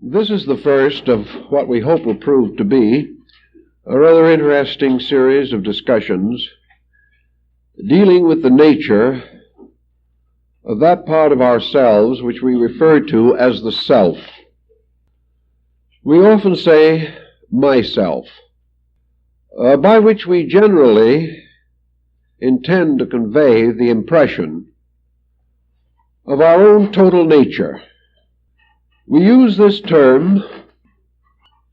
This is the first of what we hope will prove to be a rather interesting series of discussions dealing with the nature of that part of ourselves which we refer to as the self. We often say myself, by which we generally intend to convey the impression of our own total nature. We use this term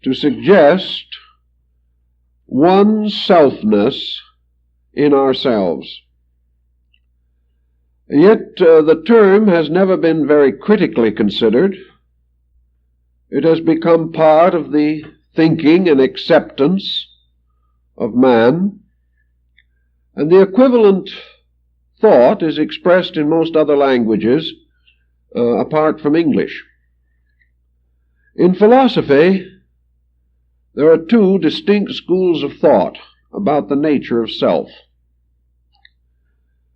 to suggest one selfness in ourselves. Yet the term has never been very critically considered. It has become part of the thinking and acceptance of man, and the equivalent thought is expressed in most other languages apart from English. In philosophy, there are two distinct schools of thought about the nature of self.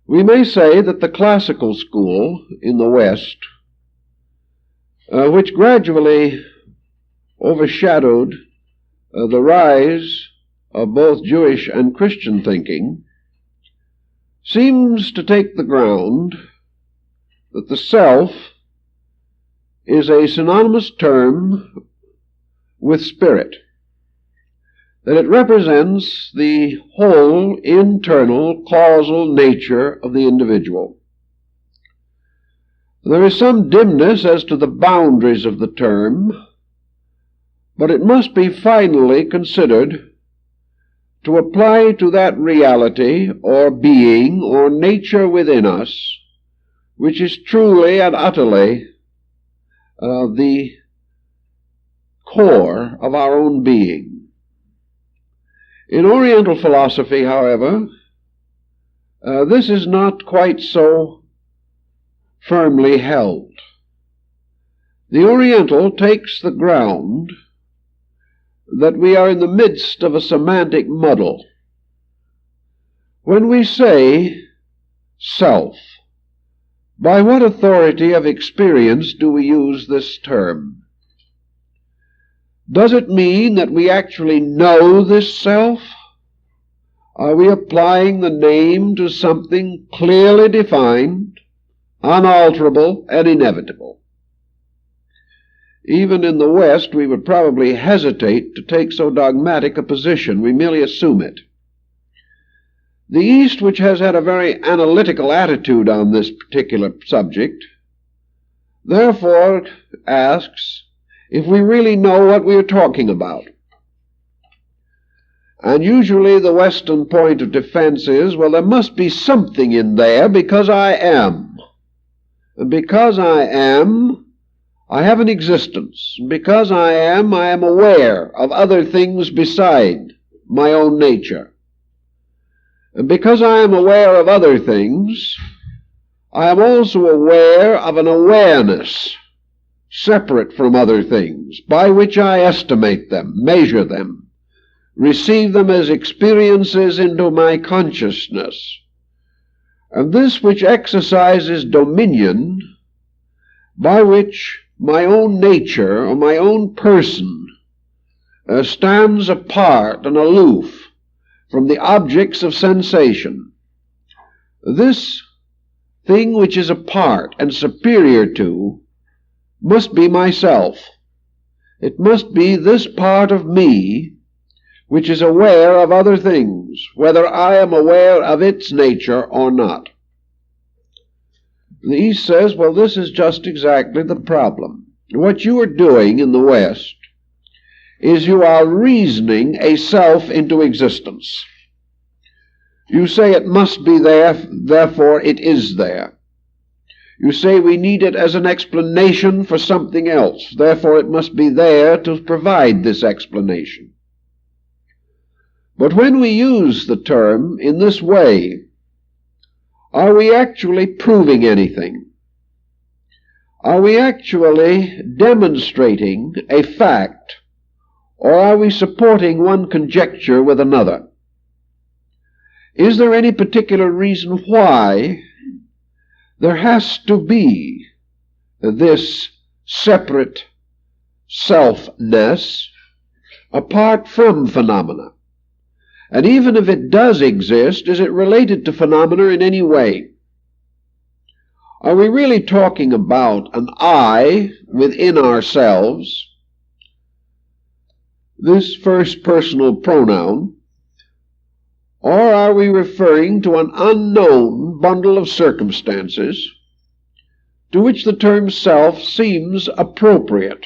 We may say that the classical school in the West, which gradually overshadowed the rise of both Jewish and Christian thinking, seems to take the ground that the self is a synonymous term with spirit, that it represents the whole internal causal nature of the individual. There is some dimness as to the boundaries of the term, but it must be finally considered to apply to that reality or being or nature within us which is truly and utterly the core of our own being. In Oriental philosophy, however, this is not quite so firmly held. The Oriental takes the ground that we are in the midst of a semantic muddle. When we say self, by what authority of experience do we use this term? Does it mean that we actually know this self? Are we applying the name to something clearly defined, unalterable, and inevitable? Even in the West, we would probably hesitate to take so dogmatic a position. We merely assume it. The East, which has had a very analytical attitude on this particular subject, therefore asks if we really know what we are talking about. And usually the Western point of defense is, well, there must be something in there because I am. And because I am, I have an existence. And because I am aware of other things beside my own nature. And because I am aware of other things, I am also aware of an awareness separate from other things, by which I estimate them, measure them, receive them as experiences into my consciousness. And this which exercises dominion, by which my own nature or my own person stands apart and aloof from the objects of sensation. This thing which is apart and superior to must be myself. It must be this part of me which is aware of other things, whether I am aware of its nature or not. The East says, well, this is just exactly the problem. What you are doing in the West is you are reasoning a self into existence. You say it must be there, therefore it is there. You say we need it as an explanation for something else, therefore it must be there to provide this explanation. But when we use the term in this way, are we actually proving anything? Are we actually demonstrating a fact, or are we supporting one conjecture with another? Is there any particular reason why there has to be this separate selfness apart from phenomena? And even if it does exist, is it related to phenomena in any way? Are we really talking about an I within ourselves, this first personal pronoun, or are we referring to an unknown bundle of circumstances to which the term self seems appropriate?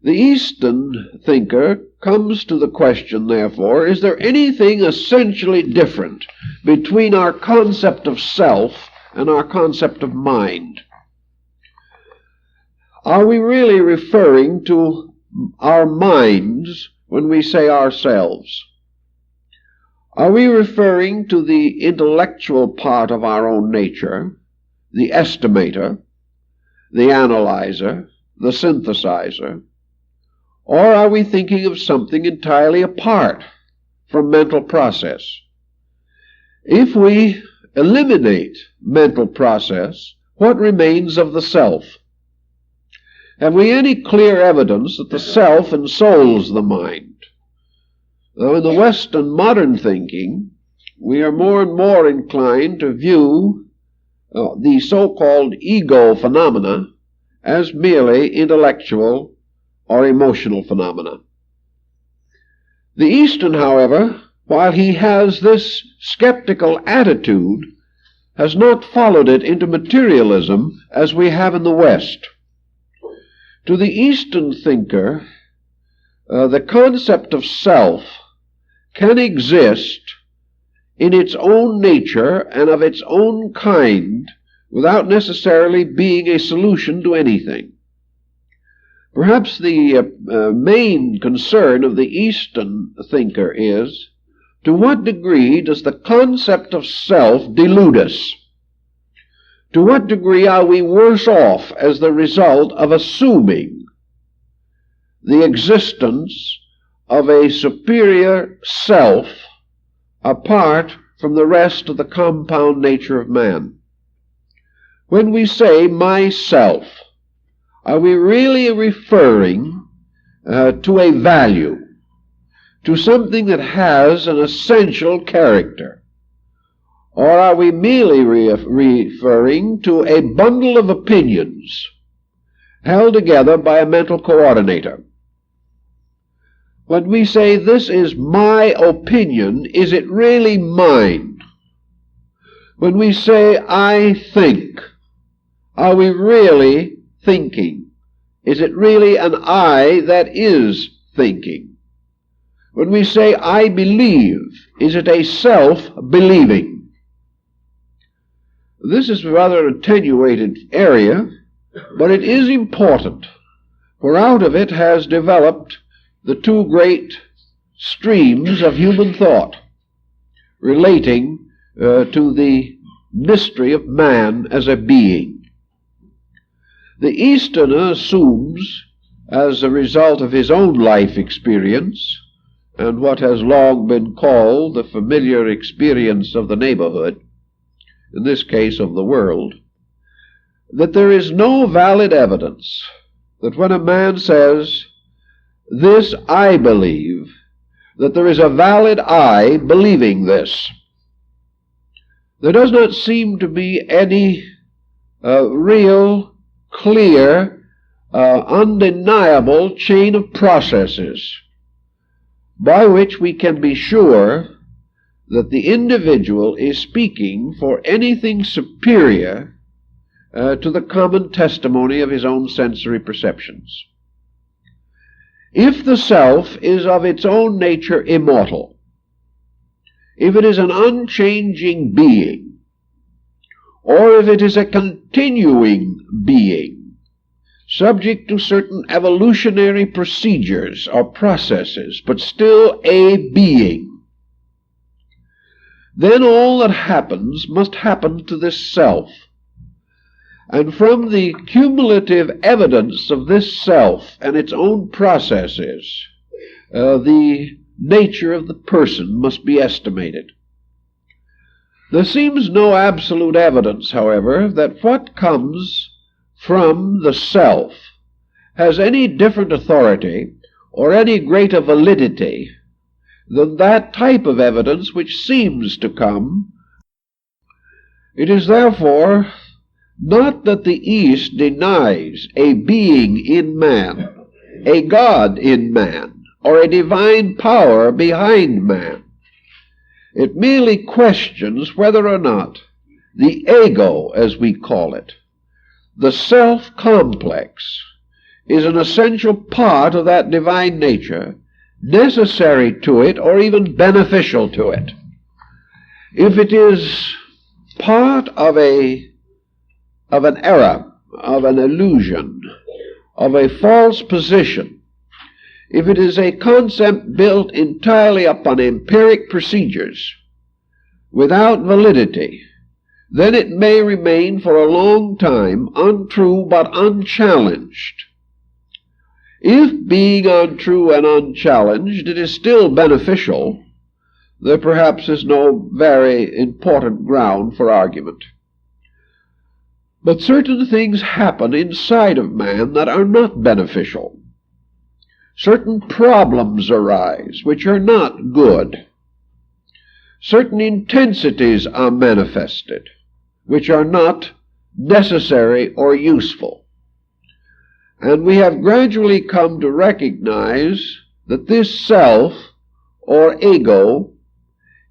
The Eastern thinker comes to the question, therefore, is there anything essentially different between our concept of self and our concept of mind? Are we really referring to our minds when we say ourselves? Are we referring to the intellectual part of our own nature, the estimator, the analyzer, the synthesizer? Or are we thinking of something entirely apart from mental process? If we eliminate mental process, what remains of the self? Have we any clear evidence that the self ensouls the mind? Though in the Western modern thinking, we are more and more inclined to view the so-called ego phenomena as merely intellectual or emotional phenomena. The Eastern, however, while he has this skeptical attitude, has not followed it into materialism as we have in the West. To the Eastern thinker, the concept of self can exist in its own nature and of its own kind without necessarily being a solution to anything. Perhaps the main concern of the Eastern thinker is, to what degree does the concept of self delude us? To what degree are we worse off as the result of assuming the existence of a superior self apart from the rest of the compound nature of man? When we say myself, are we really referring to a value, to something that has an essential character? Or are we merely referring to a bundle of opinions held together by a mental coordinator? When we say this is my opinion, is it really mine? When we say I think, are we really thinking? Is it really an I that is thinking? When we say I believe, is it a self-believing? This is a rather attenuated area, but it is important, for out of it has developed the two great streams of human thought relating to the mystery of man as a being. The Easterner assumes, as a result of his own life experience, and what has long been called the familiar experience of the neighborhood, in this case of the world, that there is no valid evidence that when a man says, "This I believe," that there is a valid I believing this. There does not seem to be any real, clear, undeniable chain of processes by which we can be sure that the individual is speaking for anything superior to the common testimony of his own sensory perceptions. If the self is of its own nature immortal, if it is an unchanging being, or if it is a continuing being, subject to certain evolutionary procedures or processes, but still a being, then all that happens must happen to this self. And from the cumulative evidence of this self and its own processes, the nature of the person must be estimated. There seems no absolute evidence, however, that what comes from the self has any different authority or any greater validity than that type of evidence which seems to come. It is therefore not that the East denies a being in man, a God in man, or a divine power behind man. It merely questions whether or not the ego, as we call it, the self-complex, is an essential part of that divine nature, necessary to it or even beneficial to it. If it is part of an error, of an illusion, of a false position, if it is a concept built entirely upon empiric procedures without validity, then it may remain for a long time untrue but unchallenged. If, being untrue and unchallenged, it is still beneficial, there perhaps is no very important ground for argument. But certain things happen inside of man that are not beneficial. Certain problems arise which are not good. Certain intensities are manifested which are not necessary or useful. And we have gradually come to recognize that this self, or ego,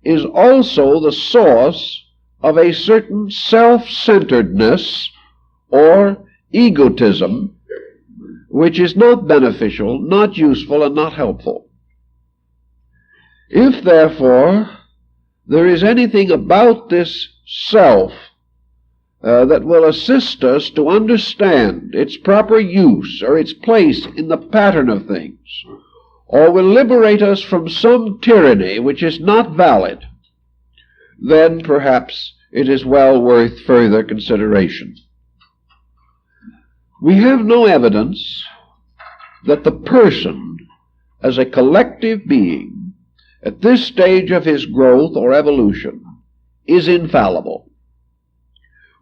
is also the source of a certain self-centeredness or egotism, which is not beneficial, not useful, and not helpful. If, therefore, there is anything about this self that will assist us to understand its proper use or its place in the pattern of things, or will liberate us from some tyranny which is not valid, then perhaps it is well worth further consideration. We have no evidence that the person, as a collective being, at this stage of his growth or evolution, is infallible.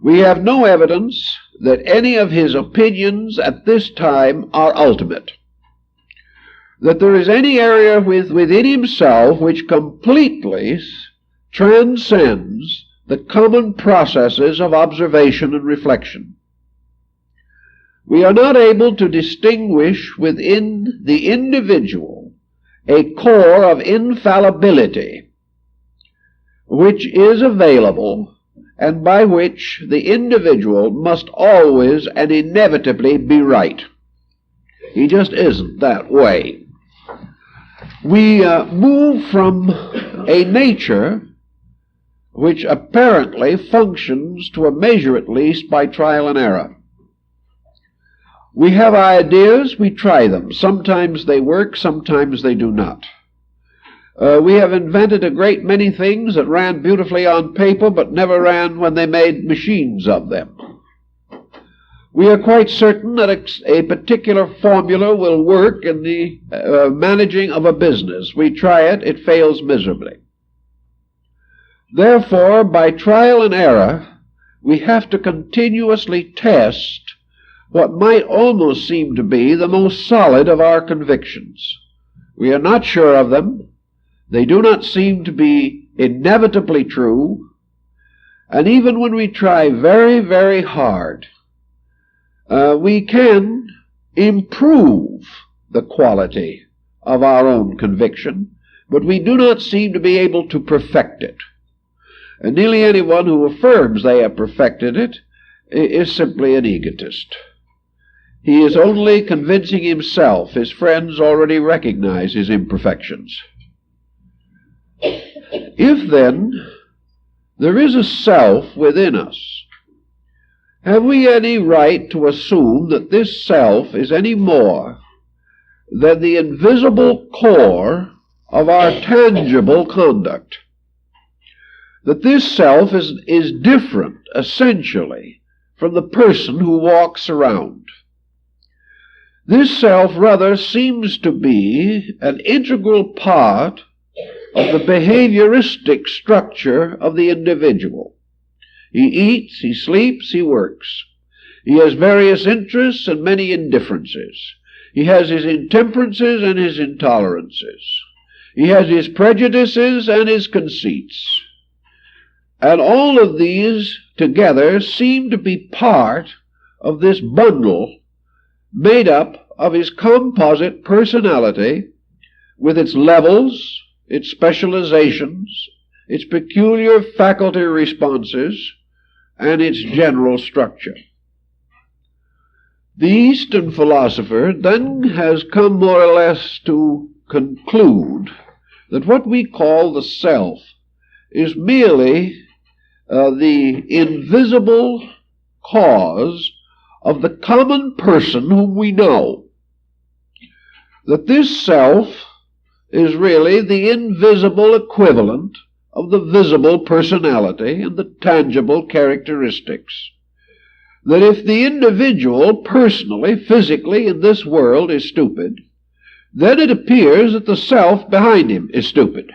We have no evidence that any of his opinions at this time are ultimate, that there is any area within himself which completely transcends the common processes of observation and reflection. We are not able to distinguish within the individual a core of infallibility which is available and by which the individual must always and inevitably be right. He just isn't that way. We move from a nature which apparently functions, to a measure at least, by trial and error. We have ideas, we try them. Sometimes they work, sometimes they do not. We have invented a great many things that ran beautifully on paper, but never ran when they made machines of them. We are quite certain that a particular formula will work in the managing of a business. We try it, it fails miserably. Therefore, by trial and error, we have to continuously test what might almost seem to be the most solid of our convictions. We are not sure of them. They do not seem to be inevitably true. And even when we try very, very hard, we can improve the quality of our own conviction, but we do not seem to be able to perfect it. And nearly anyone who affirms they have perfected it is simply an egotist. He is only convincing himself. His friends already recognize his imperfections. If, then, there is a self within us, have we any right to assume that this self is any more than the invisible core of our tangible conduct? That this self is different, essentially, from the person who walks around? This self, rather, seems to be an integral part of the behavioristic structure of the individual. He eats, he sleeps, he works. He has various interests and many indifferences. He has his intemperances and his intolerances. He has his prejudices and his conceits. And all of these together seem to be part of this bundle made up of his composite personality with its levels, its specializations, its peculiar faculty responses, and its general structure. The Eastern philosopher then has come more or less to conclude that what we call the self is merely the invisible cause of the common person whom we know. That this self is really the invisible equivalent of the visible personality and the tangible characteristics. That if the individual personally, physically in this world is stupid, then it appears that the self behind him is stupid.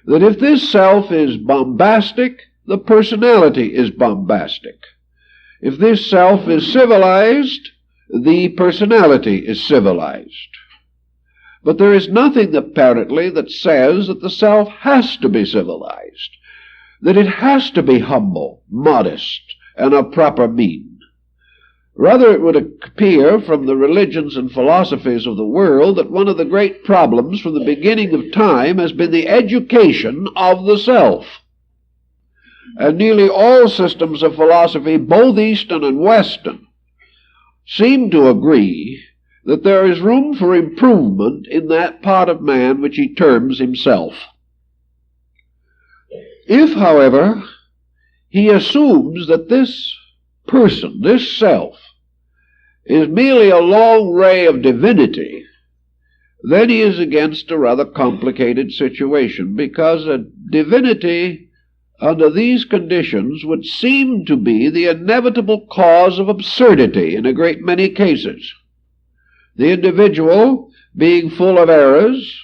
That if this self is bombastic, the personality is bombastic. If this self is civilized, the personality is civilized. But there is nothing apparently that says that the self has to be civilized, that it has to be humble, modest, and of proper mien. Rather, it would appear from the religions and philosophies of the world that one of the great problems from the beginning of time has been the education of the self. And nearly all systems of philosophy, both Eastern and Western, seem to agree that there is room for improvement in that part of man which he terms himself. If, however, he assumes that this person, this self, is merely a long ray of divinity, then he is against a rather complicated situation, because a divinity under these conditions would seem to be the inevitable cause of absurdity in a great many cases. The individual, being full of errors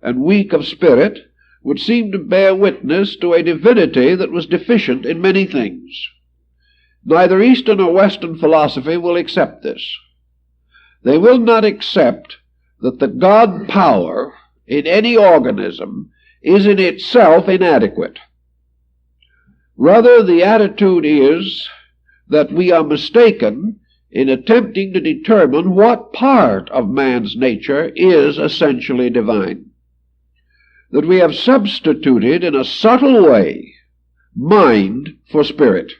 and weak of spirit, would seem to bear witness to a divinity that was deficient in many things. Neither Eastern or Western philosophy will accept this. They will not accept that the God power in any organism is in itself inadequate. Rather, the attitude is that we are mistaken in attempting to determine what part of man's nature is essentially divine. That we have substituted in a subtle way mind for spirit.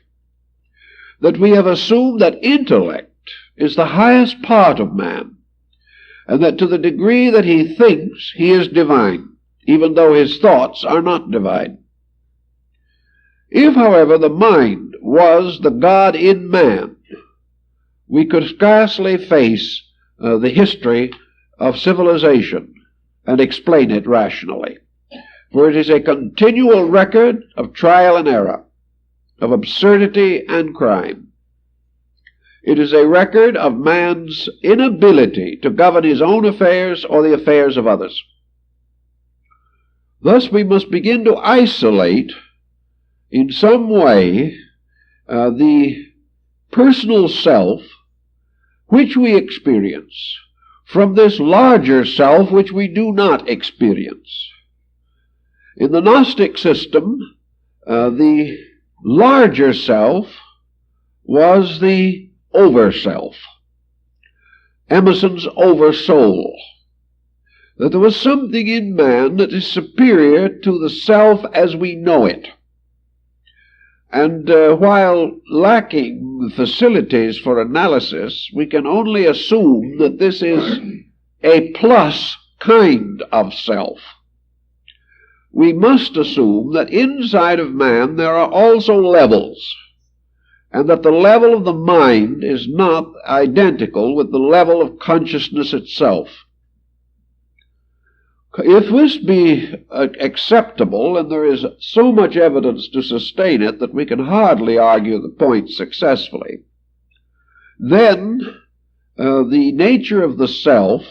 That we have assumed that intellect is the highest part of man, and that to the degree that he thinks, he is divine, even though his thoughts are not divine. If, however, the mind was the God in man, we could scarcely face the history of civilization and explain it rationally. For it is a continual record of trial and error, of absurdity and crime. It is a record of man's inability to govern his own affairs or the affairs of others. Thus we must begin to isolate in some way the personal self which we experience from this larger self which we do not experience. In the Gnostic system, the larger self was the over-self, Emerson's over-soul, that there was something in man that is superior to the self as we know it. And while lacking facilities for analysis, we can only assume that this is a plus kind of self. We must assume that inside of man there are also levels, and that the level of the mind is not identical with the level of consciousness itself. If this be acceptable, and there is so much evidence to sustain it that we can hardly argue the point successfully, then the nature of the self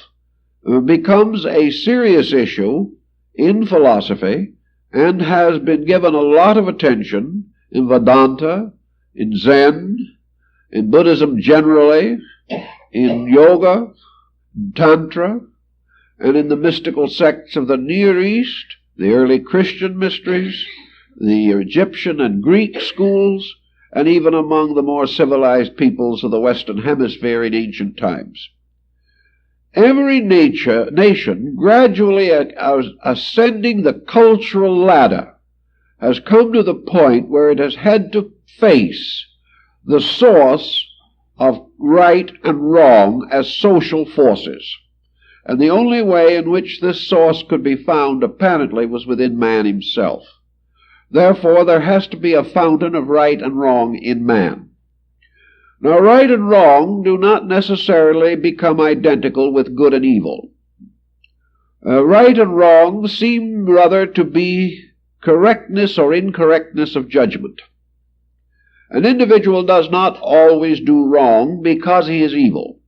becomes a serious issue in philosophy and has been given a lot of attention in Vedanta, in Zen, in Buddhism generally, in yoga, tantra, and in the mystical sects of the Near East, the early Christian mysteries, the Egyptian and Greek schools, and even among the more civilized peoples of the Western Hemisphere in ancient times. Every nation gradually ascending the cultural ladder has come to the point where it has had to face the source of right and wrong as social forces. And the only way in which this source could be found, apparently, was within man himself. Therefore, there has to be a fountain of right and wrong in man. Now, right and wrong do not necessarily become identical with good and evil. Right and wrong seem rather to be correctness or incorrectness of judgment. An individual does not always do wrong because he is evil.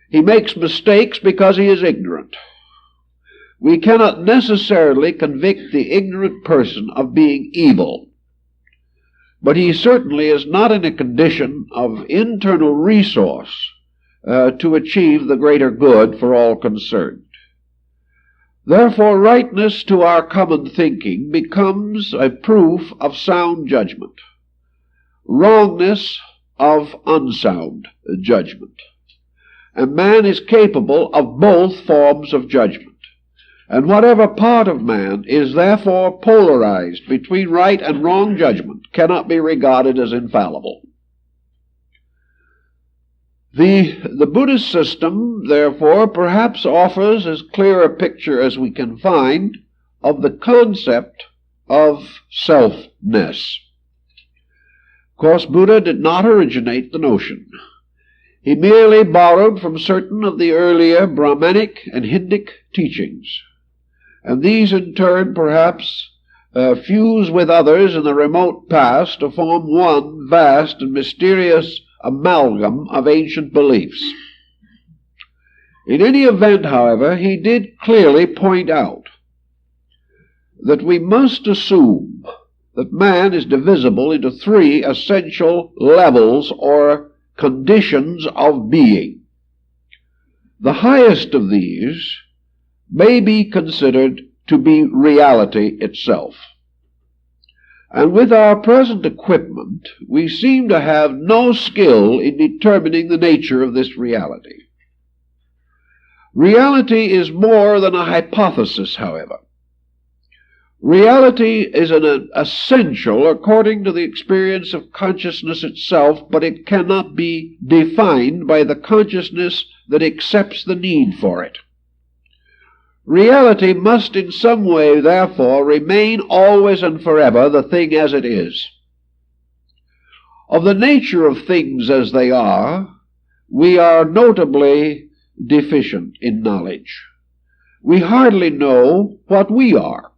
He makes mistakes because he is ignorant. We cannot necessarily convict the ignorant person of being evil, but he certainly is not in a condition of internal resource to achieve the greater good for all concerned. Therefore, rightness to our common thinking becomes a proof of sound judgment, wrongness of unsound judgment. And man is capable of both forms of judgment. And whatever part of man is therefore polarized between right and wrong judgment cannot be regarded as infallible. The Buddhist system, therefore, perhaps offers as clear a picture as we can find of the concept of selfness. Of course, Buddha did not originate the notion. He merely borrowed from certain of the earlier Brahmanic and Hindic teachings, and these in turn perhaps fuse with others in the remote past to form one vast and mysterious amalgam of ancient beliefs. In any event, however, he did clearly point out that we must assume that man is divisible into three essential levels or conditions of being. The highest of these may be considered to be reality itself. And with our present equipment, we seem to have no skill in determining the nature of this reality. Reality is more than a hypothesis, however. Reality is an essential according to the experience of consciousness itself, but it cannot be defined by the consciousness that accepts the need for it. Reality must in some way, therefore, remain always and forever the thing as it is. Of the nature of things as they are, we are notably deficient in knowledge. We hardly know what we are.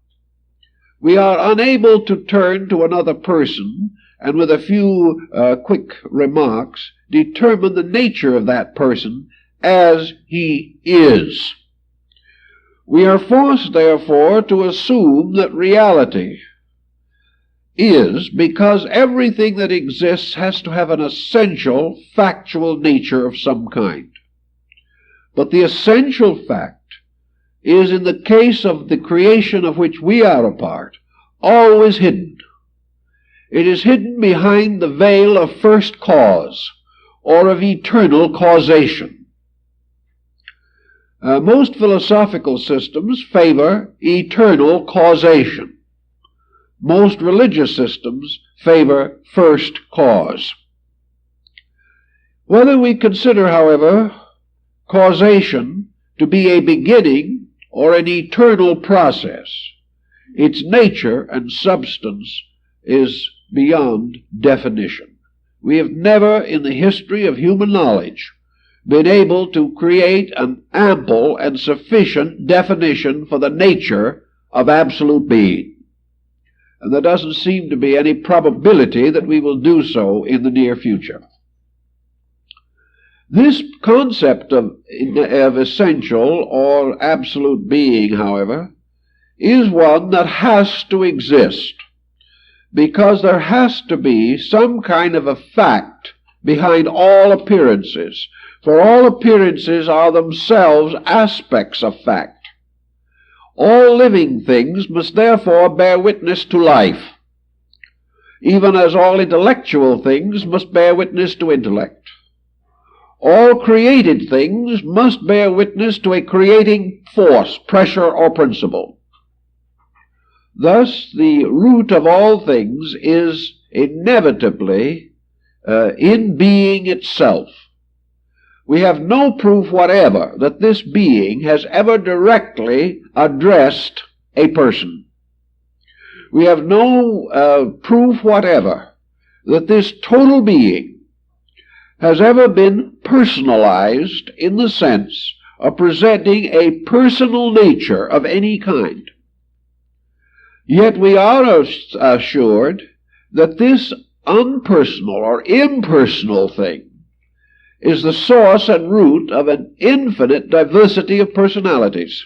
We are unable to turn to another person and with a few quick remarks determine the nature of that person as he is. We are forced, therefore, to assume that reality is because everything that exists has to have an essential, factual nature of some kind. But the essential fact is, in the case of the creation of which we are a part, always hidden. It is hidden behind the veil of first cause or of eternal causation. Most philosophical systems favor eternal causation. Most religious systems favor first cause. Whether we consider, however, causation to be a beginning or an eternal process, its nature and substance is beyond definition. We have never in the history of human knowledge been able to create an ample and sufficient definition for the nature of absolute being. And there doesn't seem to be any probability that we will do so in the near future. This concept of essential or absolute being, however, is one that has to exist, because there has to be some kind of a fact behind all appearances, for all appearances are themselves aspects of fact. All living things must therefore bear witness to life, even as all intellectual things must bear witness to intellect. All created things must bear witness to a creating force, pressure, or principle. Thus, the root of all things is inevitably in being itself. We have no proof whatever that this being has ever directly addressed a person. We have no proof whatever that this total being has ever been personalized in the sense of presenting a personal nature of any kind. Yet we are assured that this unpersonal or impersonal thing is the source and root of an infinite diversity of personalities.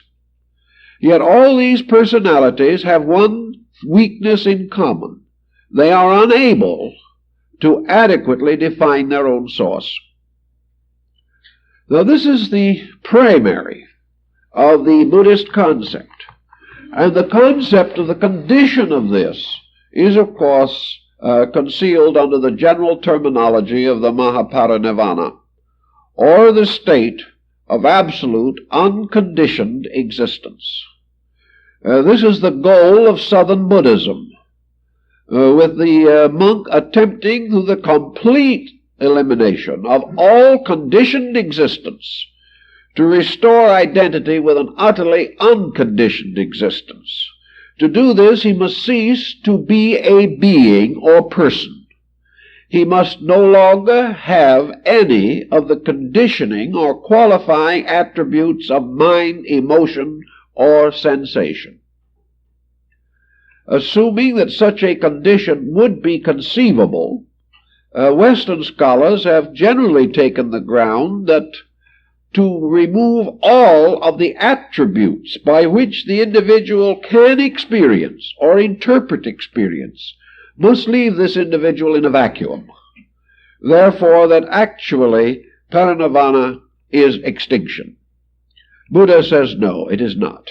Yet all these personalities have one weakness in common. They are unable to adequately define their own source. Now, this is the primary of the Buddhist concept. And the concept of the condition of this is, of course, concealed under the general terminology of the Mahaparinirvana, or the state of absolute unconditioned existence. This is the goal of Southern Buddhism, with the monk attempting through the complete elimination of all conditioned existence to restore identity with an utterly unconditioned existence. To do this, he must cease to be a being or person. He must no longer have any of the conditioning or qualifying attributes of mind, emotion, or sensation. Assuming that such a condition would be conceivable, Western scholars have generally taken the ground that to remove all of the attributes by which the individual can experience or interpret experience must leave this individual in a vacuum. Therefore, that actually parinirvana is extinction. Buddha says no, it is not,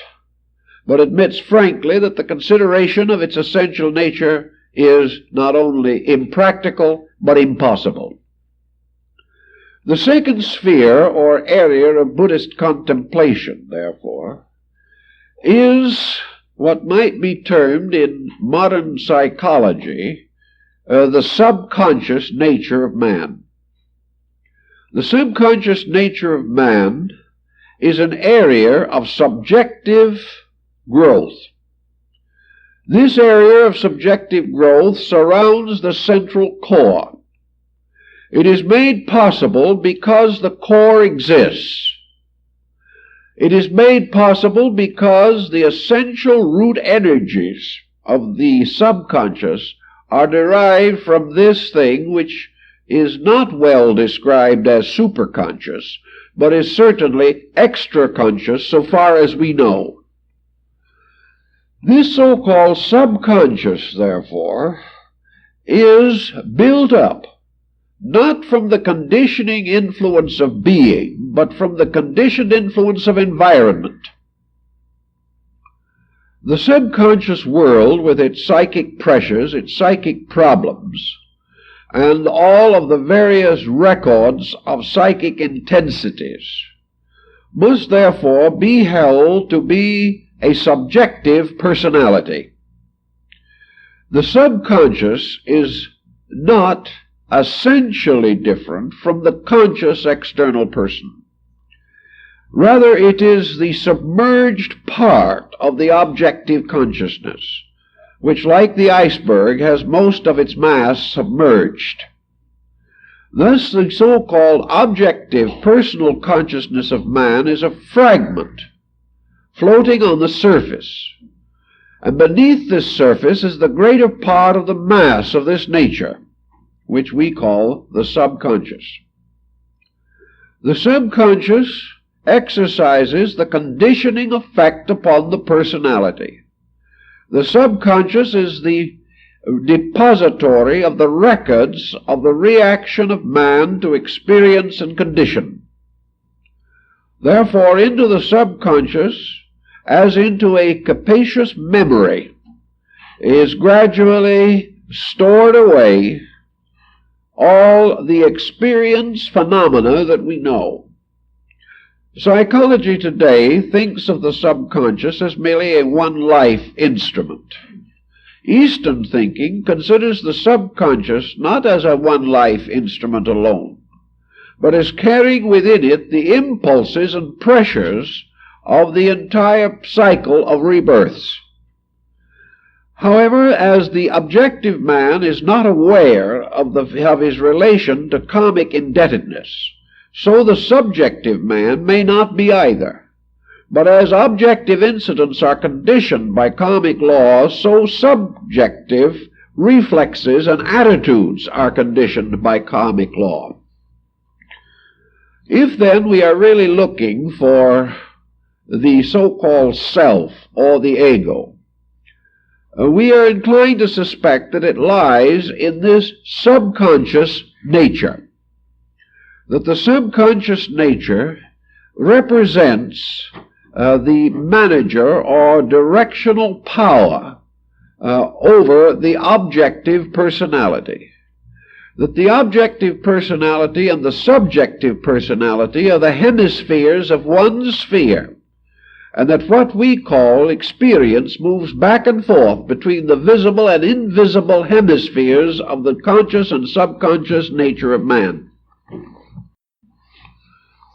but admits frankly that the consideration of its essential nature is not only impractical, but impossible. The second sphere or area of Buddhist contemplation, therefore, is what might be termed in modern psychology the subconscious nature of man. The subconscious nature of man is an area of subjective growth. This area of subjective growth surrounds the central core. It is made possible because the core exists. It is made possible because the essential root energies of the subconscious are derived from this thing which is not well described as superconscious, but is certainly extraconscious so far as we know. This so-called subconscious, therefore, is built up not from the conditioning influence of being, but from the conditioned influence of environment. The subconscious world, with its psychic pressures, its psychic problems, and all of the various records of psychic intensities, must therefore be held to be a subjective personality. The subconscious is not essentially different from the conscious external person. Rather, it is the submerged part of the objective consciousness, which, like the iceberg, has most of its mass submerged. Thus, the so-called objective personal consciousness of man is a fragment floating on the surface, and beneath this surface is the greater part of the mass of this nature, which we call the subconscious. The subconscious exercises the conditioning effect upon the personality. The subconscious is the depository of the records of the reaction of man to experience and condition. Therefore, into the subconscious, as into a capacious memory, is gradually stored away all the experience phenomena that we know. Psychology today thinks of the subconscious as merely a one-life instrument. Eastern thinking considers the subconscious not as a one-life instrument alone, but as carrying within it the impulses and pressures of the entire cycle of rebirths. However, as the objective man is not aware of his relation to karmic indebtedness, so the subjective man may not be either. But as objective incidents are conditioned by karmic laws, so subjective reflexes and attitudes are conditioned by karmic law. If then we are really looking for the so-called self or the ego, we are inclined to suspect that it lies in this subconscious nature. That the subconscious nature represents the manager or directional power over the objective personality. That the objective personality and the subjective personality are the hemispheres of one sphere, and that what we call experience moves back and forth between the visible and invisible hemispheres of the conscious and subconscious nature of man.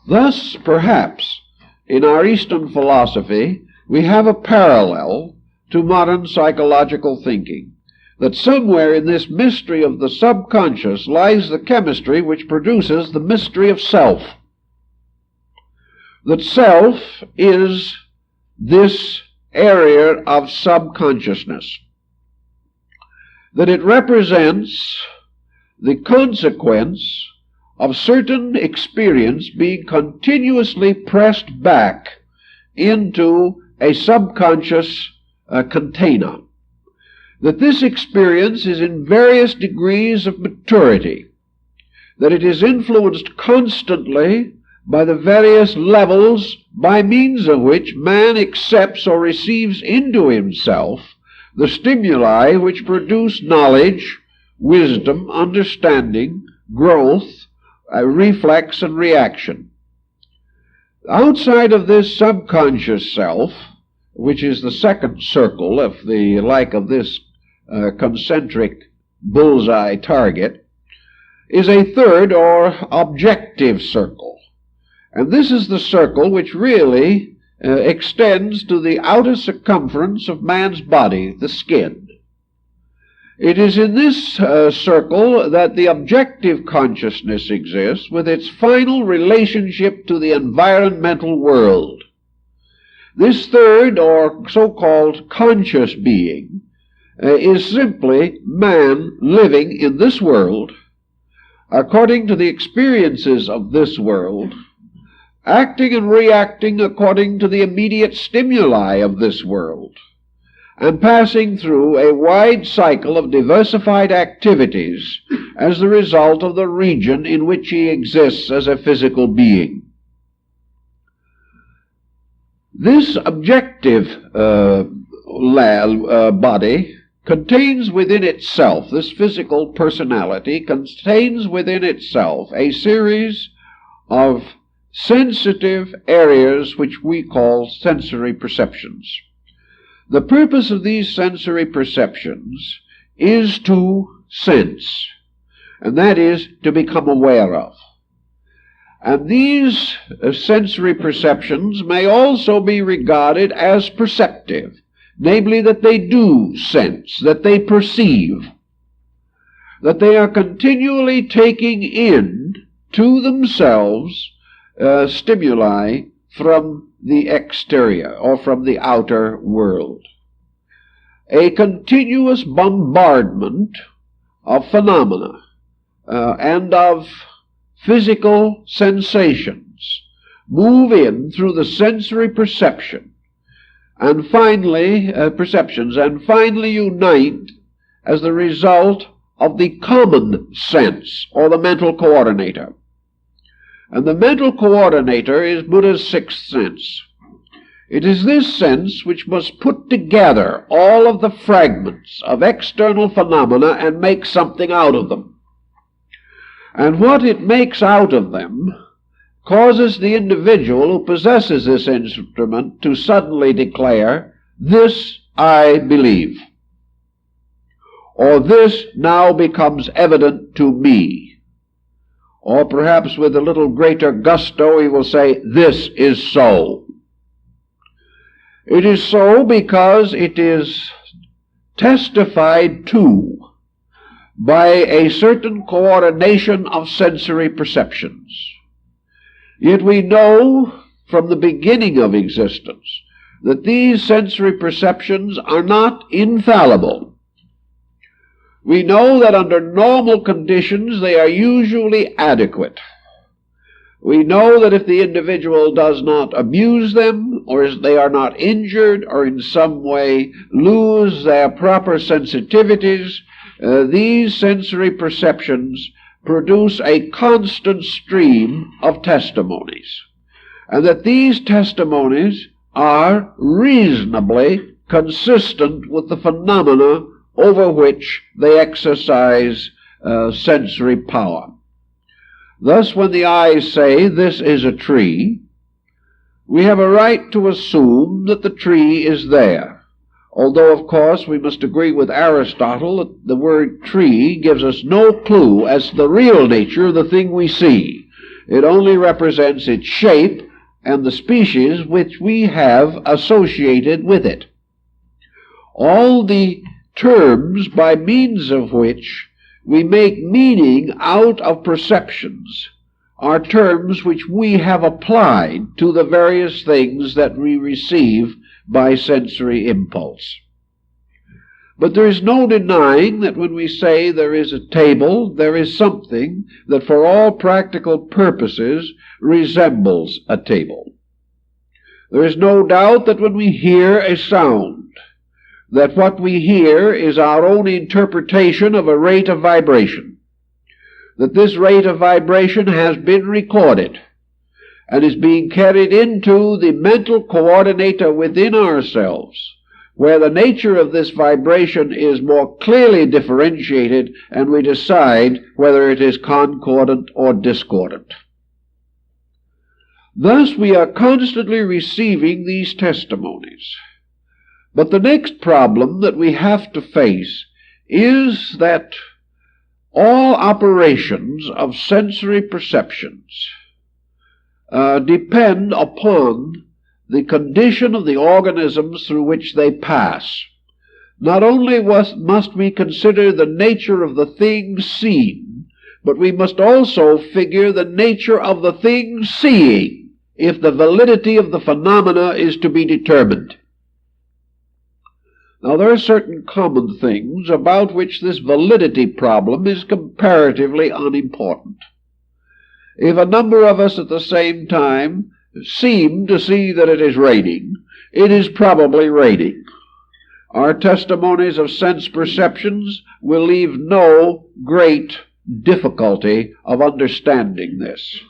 Thus, perhaps, in our Eastern philosophy, we have a parallel to modern psychological thinking, that somewhere in this mystery of the subconscious lies the chemistry which produces the mystery of self. That self is this area of subconsciousness. That it represents the consequence of certain experience being continuously pressed back into a subconscious container. That this experience is in various degrees of maturity. That it is influenced constantly by the various levels by means of which man accepts or receives into himself the stimuli which produce knowledge, wisdom, understanding, growth, reflex and reaction. Outside of this subconscious self, which is the second circle of the like of this concentric bullseye target, is a third or objective circle. And this is the circle which really extends to the outer circumference of man's body, the skin. It is in this circle that the objective consciousness exists with its final relationship to the environmental world. This third or so-called conscious being is simply man living in this world according to the experiences of this world, acting and reacting according to the immediate stimuli of this world, and passing through a wide cycle of diversified activities as the result of the region in which he exists as a physical being. This objective body contains within itself, this physical personality contains within itself a series of sensitive areas which we call sensory perceptions. The purpose of these sensory perceptions is to sense, and that is to become aware of. And these sensory perceptions may also be regarded as perceptive, namely that they do sense, that they perceive, that they are continually taking in to themselves stimuli from the exterior or from the outer world. A continuous bombardment of phenomena and of physical sensations move in through the sensory perception and finally unite as the result of the common sense, or the mental coordinator. And the mental coordinator is Buddha's sixth sense. It is this sense which must put together all of the fragments of external phenomena and make something out of them. And what it makes out of them causes the individual who possesses this instrument to suddenly declare, "This I believe," or "This now becomes evident to me," or perhaps with a little greater gusto he will say, "This is so." It is so because it is testified to by a certain coordination of sensory perceptions. Yet we know from the beginning of existence that these sensory perceptions are not infallible. We know that under normal conditions they are usually adequate. We know that if the individual does not abuse them, or if they are not injured, or in some way lose their proper sensitivities, these sensory perceptions produce a constant stream of testimonies, and that these testimonies are reasonably consistent with the phenomena over which they exercise sensory power. Thus, when the eyes say, "This is a tree," we have a right to assume that the tree is there, although, of course, we must agree with Aristotle that the word tree gives us no clue as to the real nature of the thing we see. It only represents its shape and the species which we have associated with it. All the terms by means of which we make meaning out of perceptions are terms which we have applied to the various things that we receive by sensory impulse. But there is no denying that when we say there is a table, there is something that for all practical purposes resembles a table. There is no doubt that when we hear a sound, that what we hear is our own interpretation of a rate of vibration, that this rate of vibration has been recorded and is being carried into the mental coordinator within ourselves, where the nature of this vibration is more clearly differentiated, and we decide whether it is concordant or discordant. Thus we are constantly receiving these testimonies. But the next problem that we have to face is that all operations of sensory perceptions depend upon the condition of the organisms through which they pass. Not only must we consider the nature of the thing seen, but we must also figure the nature of the thing seeing, if the validity of the phenomena is to be determined. Now, there are certain common things about which this validity problem is comparatively unimportant. If a number of us at the same time seem to see that it is raining, it is probably raining. Our testimonies of sense perceptions will leave no great difficulty of understanding this.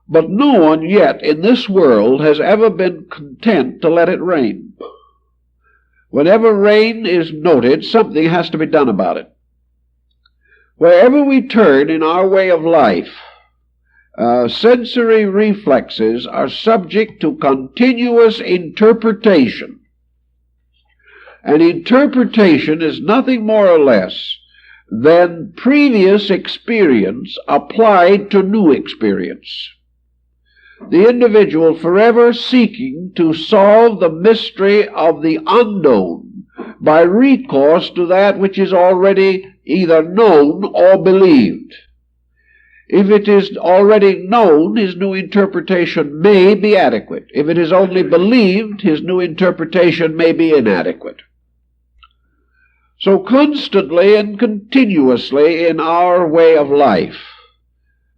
But no one yet in this world has ever been content to let it rain. Whenever rain is noted, something has to be done about it. Wherever we turn in our way of life, sensory reflexes are subject to continuous interpretation. And interpretation is nothing more or less than previous experience applied to new experience. The individual forever seeking to solve the mystery of the unknown by recourse to that which is already either known or believed. If it is already known, his new interpretation may be adequate. If it is only believed, his new interpretation may be inadequate. So constantly and continuously in our way of life,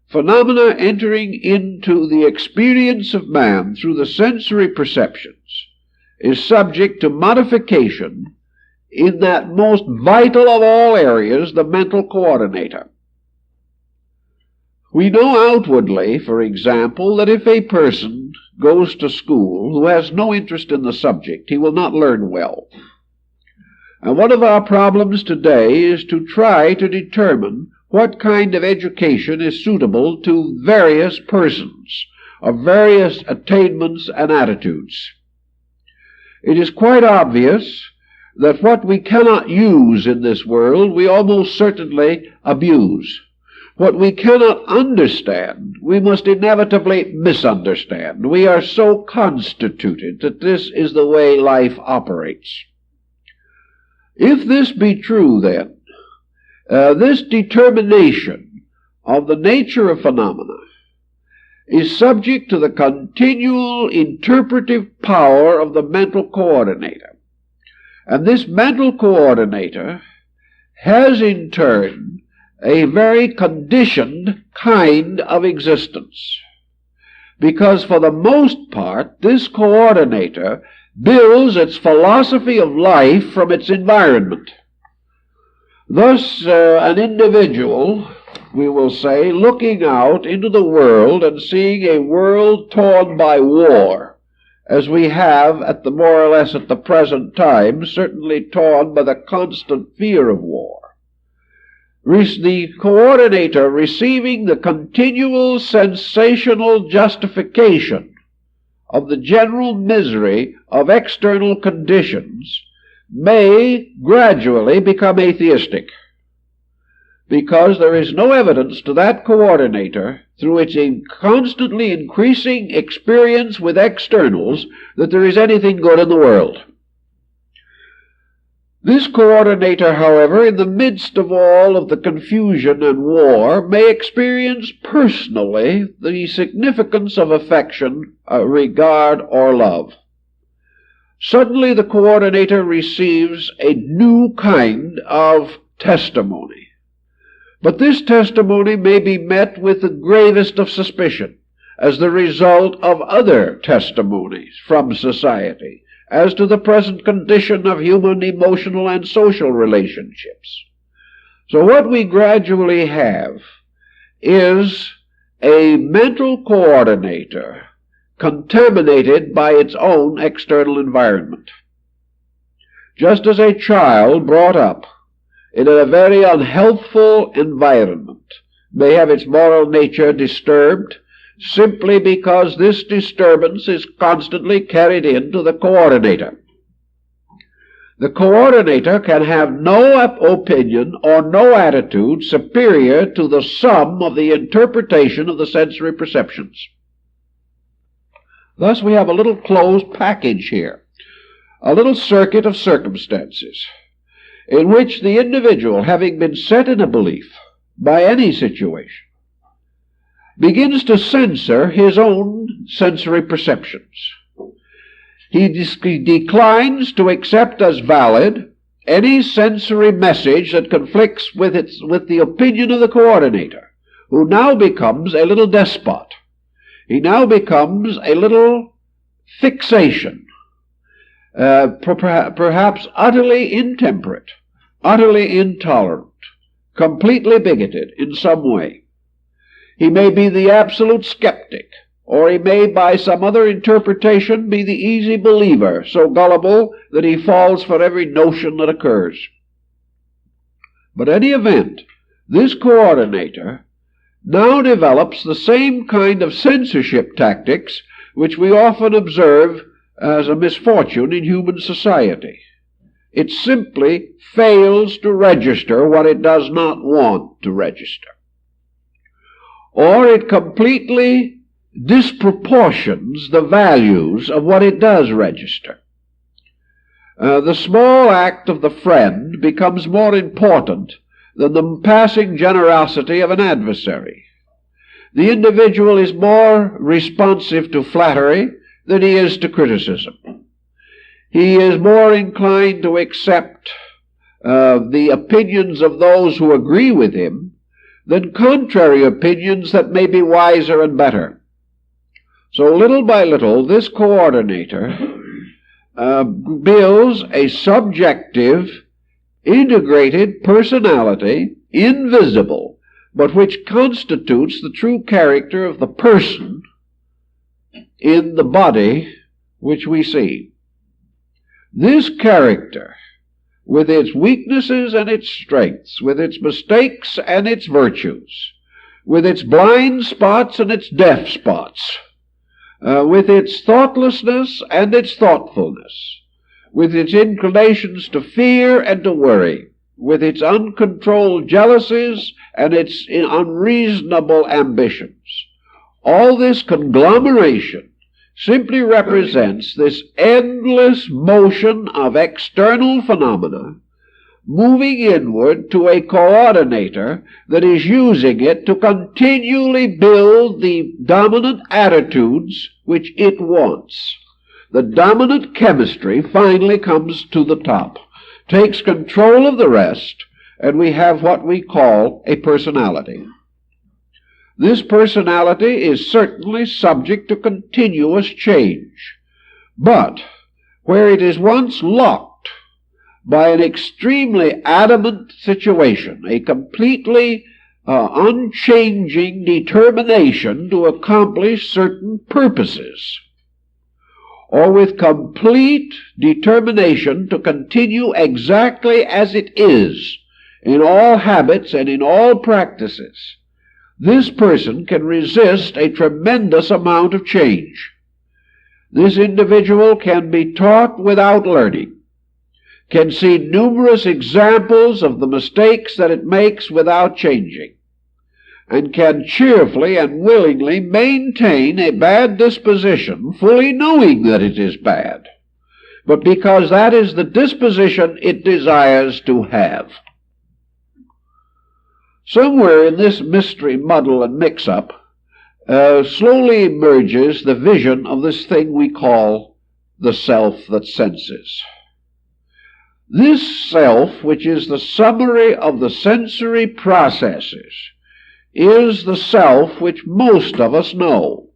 phenomena entering into the experience of man through the sensory perceptions is subject to modification in that most vital of all areas, the mental coordinator. We know outwardly, for example, that if a person goes to school who has no interest in the subject, he will not learn well. And one of our problems today is to try to determine what kind of education is suitable to various persons of various attainments and attitudes. It is quite obvious that what we cannot use in this world, we almost certainly abuse. What we cannot understand, we must inevitably misunderstand. We are so constituted that this is the way life operates. If this be true, then, this determination of the nature of phenomena is subject to the continual interpretive power of the mental coordinator. And this mental coordinator has in turn a very conditioned kind of existence. Because for the most part, this coordinator builds its philosophy of life from its environment. Thus, an individual, we will say, looking out into the world and seeing a world torn by war, as we have at the more or less at the present time, certainly torn by the constant fear of war. The coordinator receiving the continual sensational justification of the general misery of external conditions may gradually become atheistic, because there is no evidence to that coordinator, through its constantly increasing experience with externals, that there is anything good in the world. This coordinator, however, in the midst of all of the confusion and war, may experience personally the significance of affection, regard, or love. Suddenly the coordinator receives a new kind of testimony. But this testimony may be met with the gravest of suspicion as the result of other testimonies from society as to the present condition of human emotional and social relationships. So what we gradually have is a mental coordinator contaminated by its own external environment. Just as a child brought up in a very unhealthful environment may have its moral nature disturbed simply because this disturbance is constantly carried into the coordinator. The coordinator can have no opinion or no attitude superior to the sum of the interpretation of the sensory perceptions. Thus we have a little closed package here, a little circuit of circumstances, in which the individual, having been set in a belief by any situation, begins to censor his own sensory perceptions. He declines to accept as valid any sensory message that conflicts with the opinion of the coordinator, who now becomes a little despot. He now becomes a little fixation, perhaps utterly intemperate, utterly intolerant, completely bigoted in some way. He may be the absolute skeptic, or he may, by some other interpretation, be the easy believer, so gullible that he falls for every notion that occurs. But in any event, this coordinator now develops the same kind of censorship tactics which we often observe as a misfortune in human society. It simply fails to register what it does not want to register. Or it completely disproportions the values of what it does register. The small act of the friend becomes more important than the passing generosity of an adversary. The individual is more responsive to flattery than he is to criticism. He is more inclined to accept the opinions of those who agree with him than contrary opinions that may be wiser and better. So little by little, this coordinator builds a subjective, integrated personality, invisible, but which constitutes the true character of the person in the body which we see. This character, with its weaknesses and its strengths, with its mistakes and its virtues, with its blind spots and its deaf spots, with its thoughtlessness and its thoughtfulness, with its inclinations to fear and to worry, with its uncontrolled jealousies and its unreasonable ambitions. All this conglomeration simply represents this endless motion of external phenomena moving inward to a coordinator that is using it to continually build the dominant attitudes which it wants. The dominant chemistry finally comes to the top, takes control of the rest, and we have what we call a personality. This personality is certainly subject to continuous change, but where it is once locked by an extremely adamant situation, a completely unchanging determination to accomplish certain purposes, or with complete determination to continue exactly as it is in all habits and in all practices, this person can resist a tremendous amount of change. This individual can be taught without learning, can see numerous examples of the mistakes that it makes without changing, and can cheerfully and willingly maintain a bad disposition, fully knowing that it is bad, but because that is the disposition it desires to have. Somewhere in this mystery, muddle, and mix-up, slowly emerges the vision of this thing we call the self that senses. This self, which is the summary of the sensory processes, is the self which most of us know.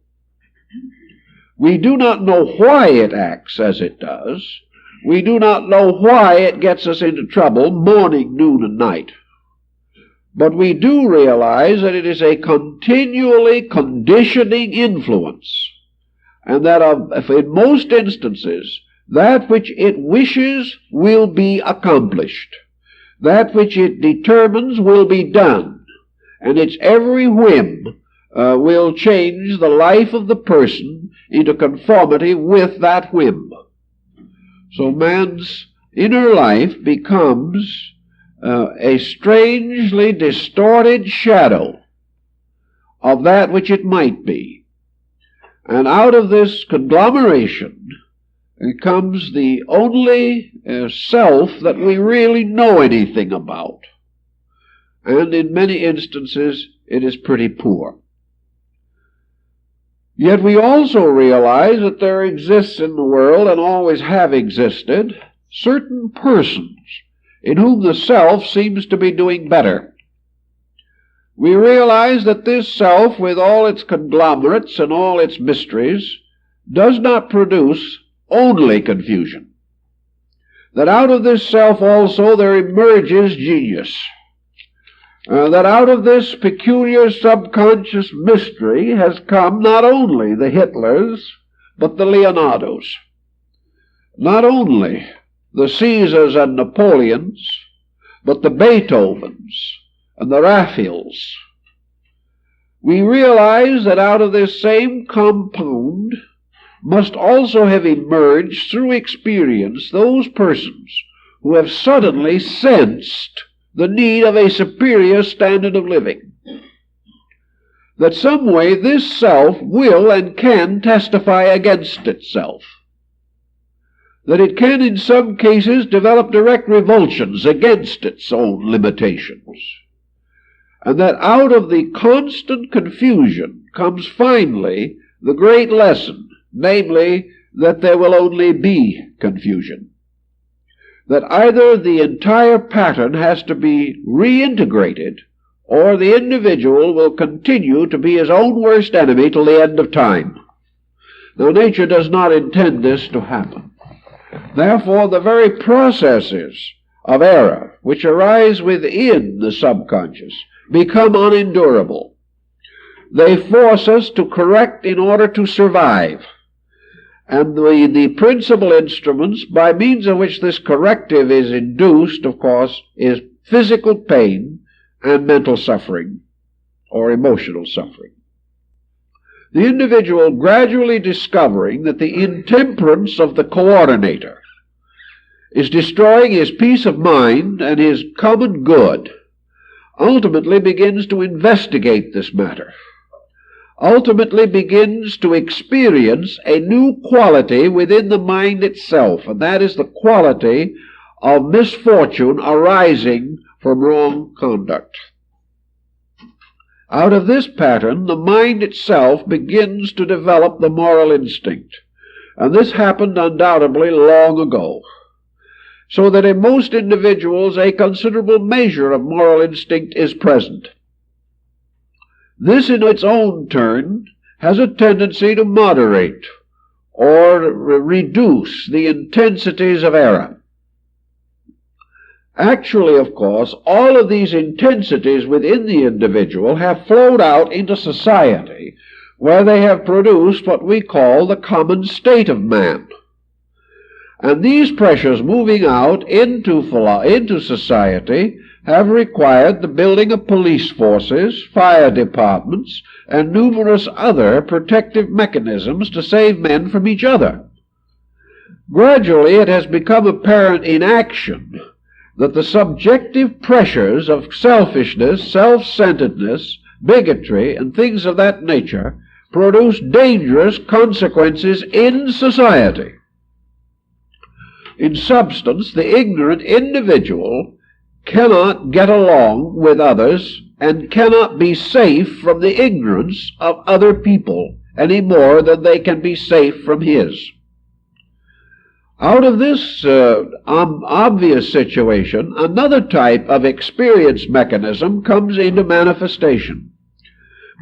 We do not know why it acts as it does. We do not know why it gets us into trouble morning, noon, and night. But we do realize that it is a continually conditioning influence, and that in most instances, that which it wishes will be accomplished. That which it determines will be done, and its every whim will change the life of the person into conformity with that whim. So man's inner life becomes a strangely distorted shadow of that which it might be. And out of this conglomeration comes the only self that we really know anything about. And in many instances, it is pretty poor. Yet we also realize that there exists in the world, and always have existed, certain persons in whom the self seems to be doing better. We realize that this self, with all its conglomerates and all its mysteries, does not produce only confusion. That out of this self also there emerges genius. That out of this peculiar subconscious mystery has come not only the Hitlers, but the Leonardos. Not only the Caesars and Napoleons, but the Beethovens and the Raphaels. We realize that out of this same compound must also have emerged through experience those persons who have suddenly sensed the need of a superior standard of living. That some way this self will and can testify against itself. That it can in some cases develop direct revulsions against its own limitations. And that out of the constant confusion comes finally the great lesson, namely, that there will only be confusion. That either the entire pattern has to be reintegrated, or the individual will continue to be his own worst enemy till the end of time. Now, nature does not intend this to happen. Therefore, the very processes of error which arise within the subconscious become unendurable. They force us to correct in order to survive. And the principal instruments by means of which this corrective is induced, of course, is physical pain and mental suffering or emotional suffering. The individual gradually discovering that the intemperance of the coordinator is destroying his peace of mind and his common good ultimately begins to investigate this matter, ultimately begins to experience a new quality within the mind itself, and that is the quality of misfortune arising from wrong conduct. Out of this pattern, the mind itself begins to develop the moral instinct, and this happened undoubtedly long ago, so that in most individuals a considerable measure of moral instinct is present. This in its own turn has a tendency to moderate or reduce the intensities of error. Actually, of course, all of these intensities within the individual have flowed out into society, where they have produced what we call the common state of man. And these pressures moving out into society have required the building of police forces, fire departments, and numerous other protective mechanisms to save men from each other. Gradually, it has become apparent in action that the subjective pressures of selfishness, self-centeredness, bigotry, and things of that nature produce dangerous consequences in society. In substance, the ignorant individual cannot get along with others and cannot be safe from the ignorance of other people any more than they can be safe from his. Out of this obvious situation, another type of experience mechanism comes into manifestation.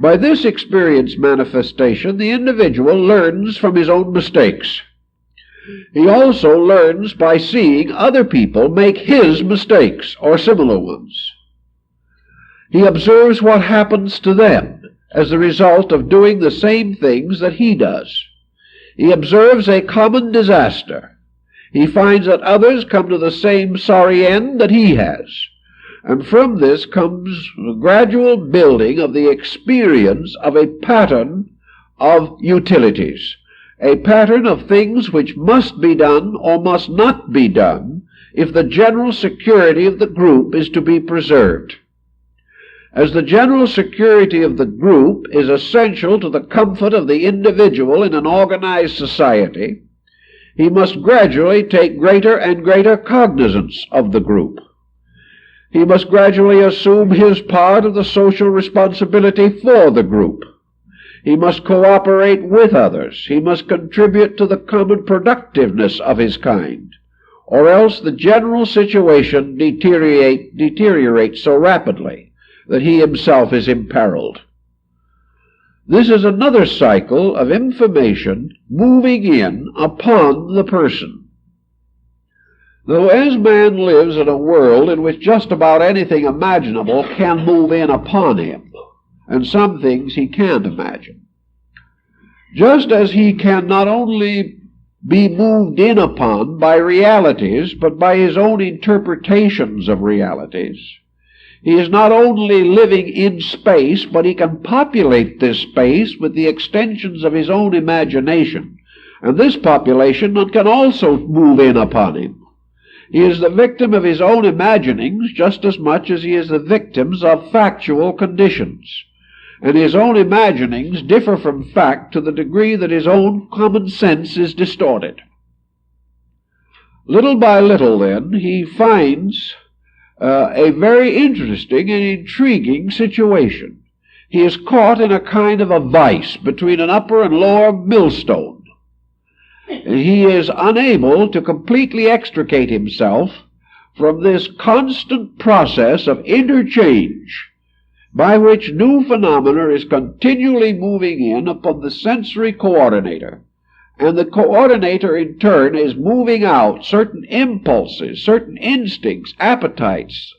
By this experience manifestation, the individual learns from his own mistakes. He also learns by seeing other people make his mistakes or similar ones. He observes what happens to them as the result of doing the same things that he does. He observes a common disaster. He finds that others come to the same sorry end that he has. And from this comes a gradual building of the experience of a pattern of utilities, a pattern of things which must be done or must not be done if the general security of the group is to be preserved. As the general security of the group is essential to the comfort of the individual in an organized society, he must gradually take greater and greater cognizance of the group. He must gradually assume his part of the social responsibility for the group. He must cooperate with others. He must contribute to the common productiveness of his kind, or else the general situation deteriorates so rapidly that he himself is imperiled. This is another cycle of information moving in upon the person. Though as man lives in a world in which just about anything imaginable can move in upon him, and some things he can't imagine, just as he can not only be moved in upon by realities, but by his own interpretations of realities, he is not only living in space, but he can populate this space with the extensions of his own imagination. And this population can also move in upon him. He is the victim of his own imaginings just as much as he is the victim of factual conditions. And his own imaginings differ from fact to the degree that his own common sense is distorted. Little by little, then, he finds a very interesting and intriguing situation. He is caught in a kind of a vice between an upper and lower millstone. He is unable to completely extricate himself from this constant process of interchange by which new phenomena is continually moving in upon the sensory coordinator, And the coordinator in turn is moving out certain impulses, certain instincts, appetites,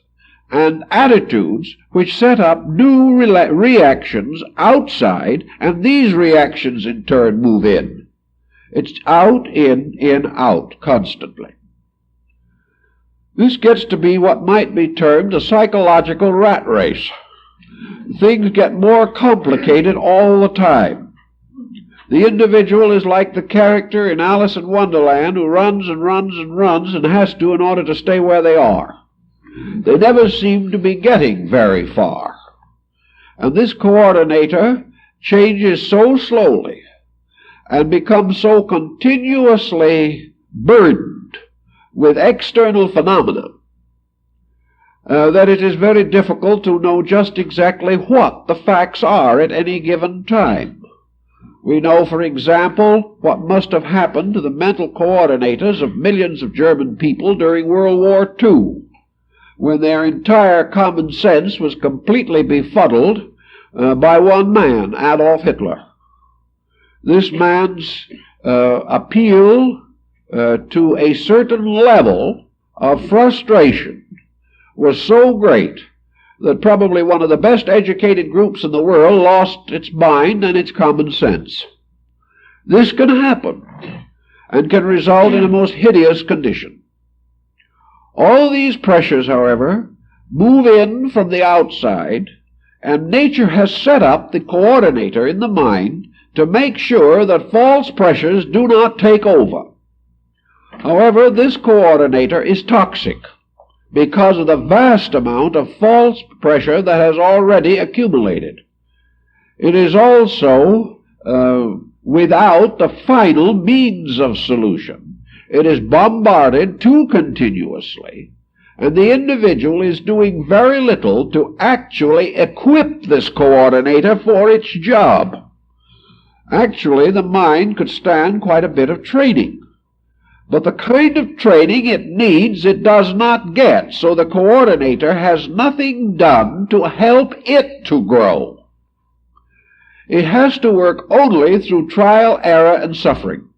and attitudes which set up new reactions outside, and these reactions in turn move in. It's out, in, out, constantly. This gets to be what might be termed a psychological rat race. Things get more complicated all the time. The individual is like the character in Alice in Wonderland who runs and runs and runs and has to in order to stay where they are. They never seem to be getting very far. And this coordinator changes so slowly and becomes so continuously burdened with external phenomena that it is very difficult to know just exactly what the facts are at any given time. We know, for example, what must have happened to the mental coordinators of millions of German people during World War II, when their entire common sense was completely befuddled by one man, Adolf Hitler. This man's appeal to a certain level of frustration was so great that probably one of the best educated groups in the world lost its mind and its common sense. This can happen and can result in a most hideous condition. All these pressures, however, move in from the outside, and nature has set up the coordinator in the mind to make sure that false pressures do not take over. However, this coordinator is toxic because of the vast amount of false pressure that has already accumulated. It is also without the final means of solution. It is bombarded too continuously, and the individual is doing very little to actually equip this coordinator for its job. Actually, the mind could stand quite a bit of training. But the kind of training it needs, it does not get, so the coordinator has nothing done to help it to grow. It has to work only through trial, error, and suffering.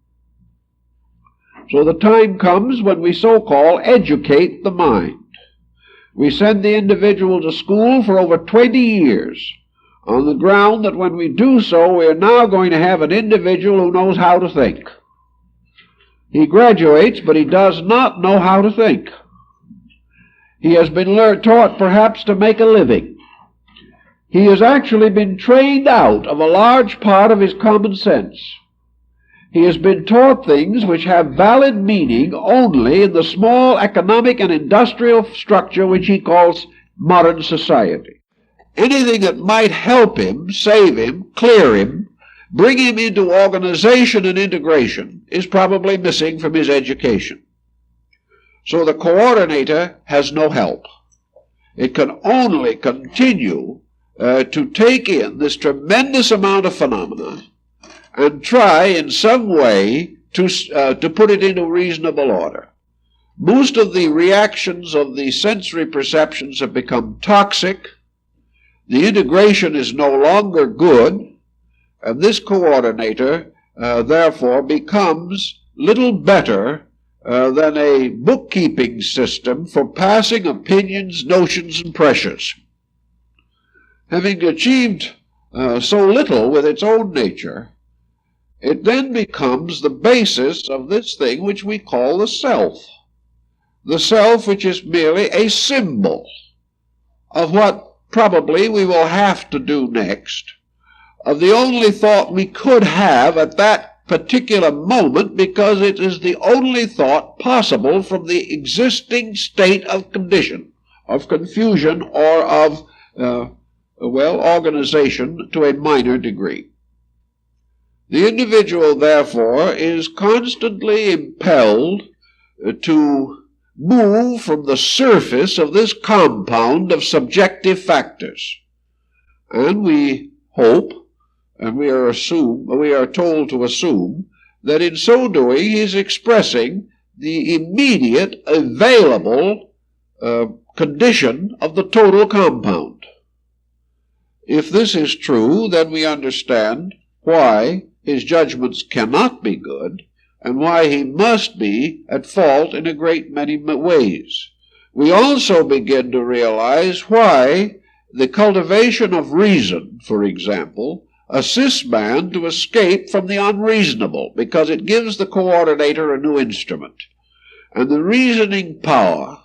So the time comes when we so-called educate the mind. We send the individual to school for over 20 years on the ground that when we do so, we are now going to have an individual who knows how to think. He graduates, but he does not know how to think. He has been taught perhaps to make a living. He has actually been trained out of a large part of his common sense. He has been taught things which have valid meaning only in the small economic and industrial structure which he calls modern society. Anything that might help him, save him, clear him, bring him into organization and integration is probably missing from his education. So the coordinator has no help. It can only continue to take in this tremendous amount of phenomena and try in some way to put it into reasonable order. Most of the reactions of the sensory perceptions have become toxic. The integration is no longer good. And this coordinator, therefore, becomes little better than a bookkeeping system for passing opinions, notions, and pressures. Having achieved so little with its own nature, it then becomes the basis of this thing which we call the self. The self which is merely a symbol of what probably we will have to do next, of the only thought we could have at that particular moment, because it is the only thought possible from the existing state of condition, of confusion, or of, organization to a minor degree. The individual, therefore, is constantly impelled to move from the surface of this compound of subjective factors. And we hope, and we are told to assume, that in so doing he is expressing the immediate available condition of the total compound. If this is true, then we understand why his judgments cannot be good, and why he must be at fault in a great many ways. We also begin to realize why the cultivation of reason, for example, assists man to escape from the unreasonable, because it gives the coordinator a new instrument. And the reasoning power,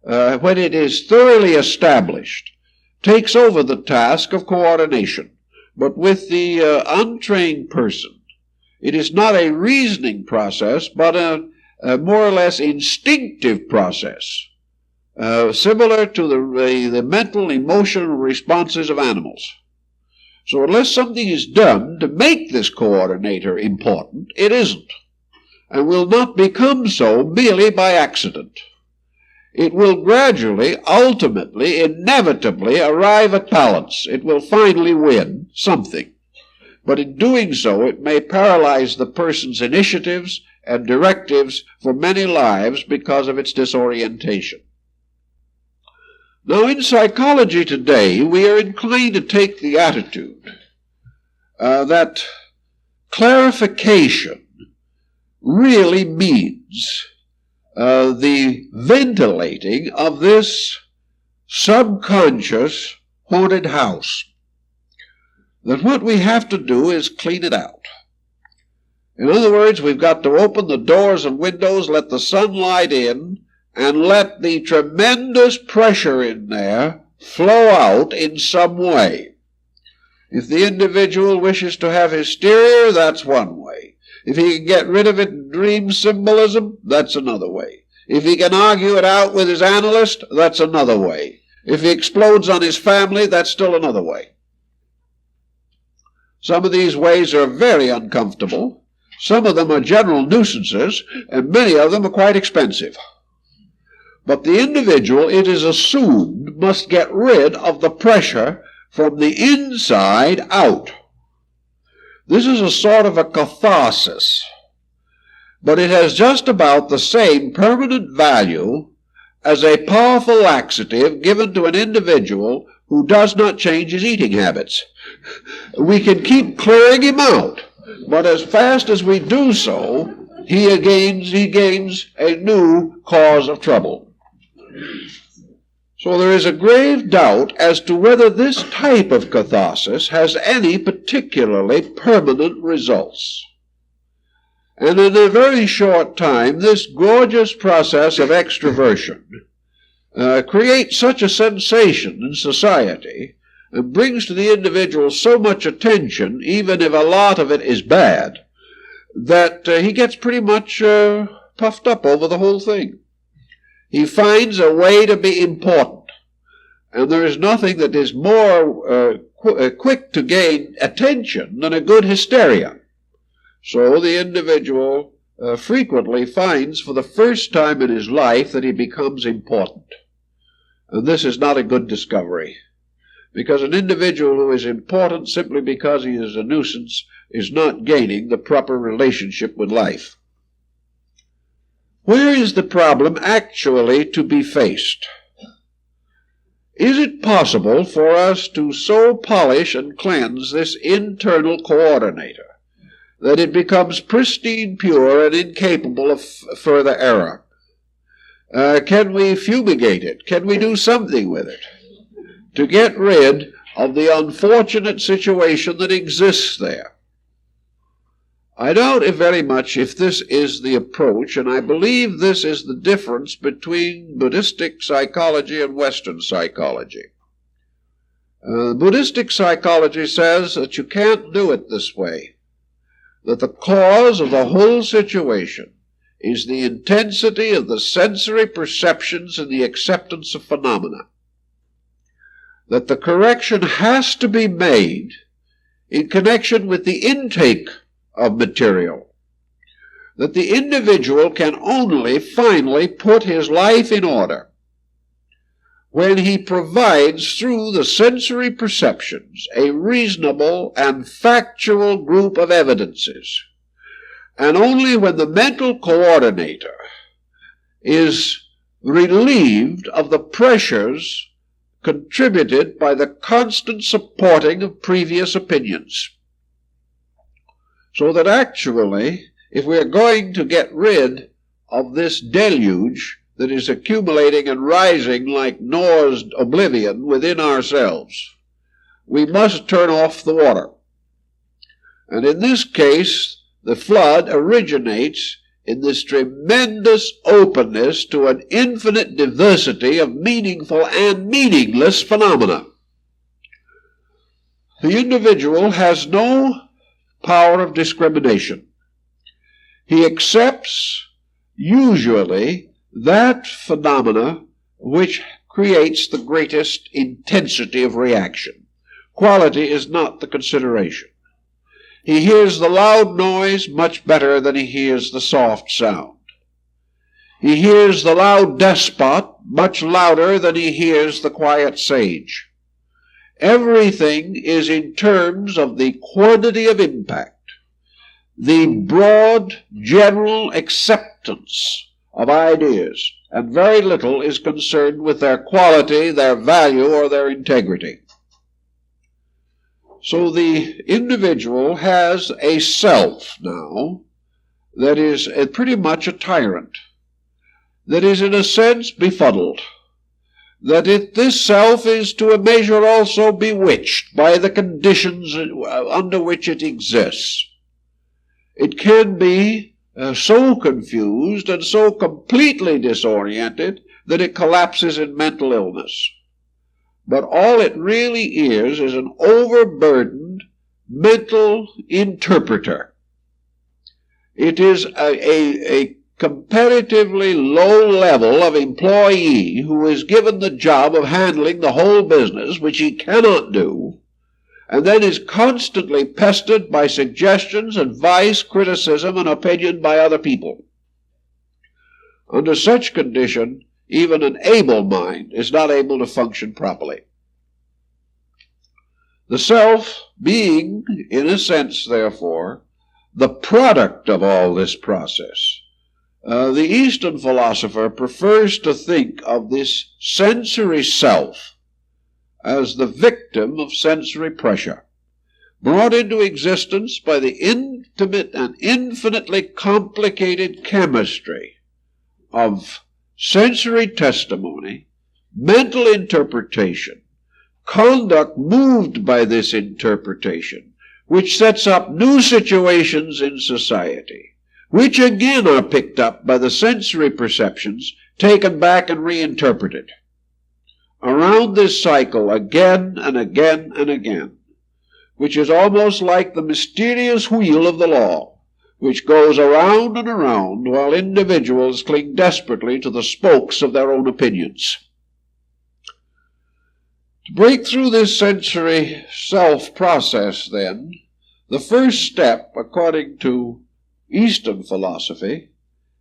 when it is thoroughly established, takes over the task of coordination. But with the untrained person, it is not a reasoning process, but a more or less instinctive process, similar to the mental, emotional responses of animals. So unless something is done to make this coordinator important, it isn't, and will not become so merely by accident. It will gradually, ultimately, inevitably arrive at balance. It will finally win something. But in doing so, it may paralyze the person's initiatives and directives for many lives because of its disorientation. Now, in psychology today, we are inclined to take the attitude that clarification really means the ventilating of this subconscious haunted house. That what we have to do is clean it out. In other words, we've got to open the doors and windows, let the sunlight in, and let the tremendous pressure in there flow out in some way. If the individual wishes to have hysteria, that's one way. If he can get rid of it in dream symbolism, that's another way. If he can argue it out with his analyst, that's another way. If he explodes on his family, that's still another way. Some of these ways are very uncomfortable. Some of them are general nuisances, and many of them are quite expensive. But the individual, it is assumed, must get rid of the pressure from the inside out. This is a sort of a catharsis, but it has just about the same permanent value as a powerful laxative given to an individual who does not change his eating habits. We can keep clearing him out, but as fast as we do so, he gains a new cause of trouble. So there is a grave doubt as to whether this type of catharsis has any particularly permanent results. And in a very short time, this gorgeous process of extroversion creates such a sensation in society and brings to the individual so much attention, even if a lot of it is bad, that he gets pretty much puffed up over the whole thing. He finds a way to be important, and there is nothing that is more quick to gain attention than a good hysteria. So the individual frequently finds for the first time in his life that he becomes important. And this is not a good discovery, because an individual who is important simply because he is a nuisance is not gaining the proper relationship with life. Where is the problem actually to be faced? Is it possible for us to so polish and cleanse this internal coordinator that it becomes pristine, pure, and incapable of further error? Can we fumigate it? Can we do something with it to get rid of the unfortunate situation that exists there? I doubt very much if this is the approach, and I believe this is the difference between Buddhistic psychology and Western psychology. Buddhistic psychology says that you can't do it this way, that the cause of the whole situation is the intensity of the sensory perceptions and the acceptance of phenomena. That the correction has to be made in connection with the intake of material. That the individual can only finally put his life in order when he provides through the sensory perceptions a reasonable and factual group of evidences, and only when the mental coordinator is relieved of the pressures contributed by the constant supporting of previous opinions. So that actually, if we're going to get rid of this deluge that is accumulating and rising like Noah's oblivion within ourselves, we must turn off the water. And in this case, the flood originates in this tremendous openness to an infinite diversity of meaningful and meaningless phenomena. The individual has no power of discrimination. He accepts usually that phenomena which creates the greatest intensity of reaction. Quality is not the consideration. He hears the loud noise much better than he hears the soft sound. He hears the loud despot much louder than he hears the quiet sage. Everything is in terms of the quantity of impact, the broad general acceptance of ideas, and very little is concerned with their quality, their value, or their integrity. So the individual has a self now that is pretty much a tyrant, that is in a sense befuddled, that this self is to a measure also bewitched by the conditions under which it exists. It can be so confused and so completely disoriented that it collapses in mental illness. But all it really is an overburdened mental interpreter. It is a comparatively low level of employee who is given the job of handling the whole business, which he cannot do, and then is constantly pestered by suggestions, advice, criticism, and opinion by other people. Under such condition, even an able mind is not able to function properly. The self being, in a sense, therefore, the product of all this process. The Eastern philosopher prefers to think of this sensory self as the victim of sensory pressure, brought into existence by the intimate and infinitely complicated chemistry of sensory testimony, mental interpretation, conduct moved by this interpretation, which sets up new situations in society, which again are picked up by the sensory perceptions, taken back and reinterpreted. Around this cycle again and again and again, which is almost like the mysterious wheel of the law, which goes around and around while individuals cling desperately to the spokes of their own opinions. To break through this sensory self process, then, the first step, according to Eastern philosophy,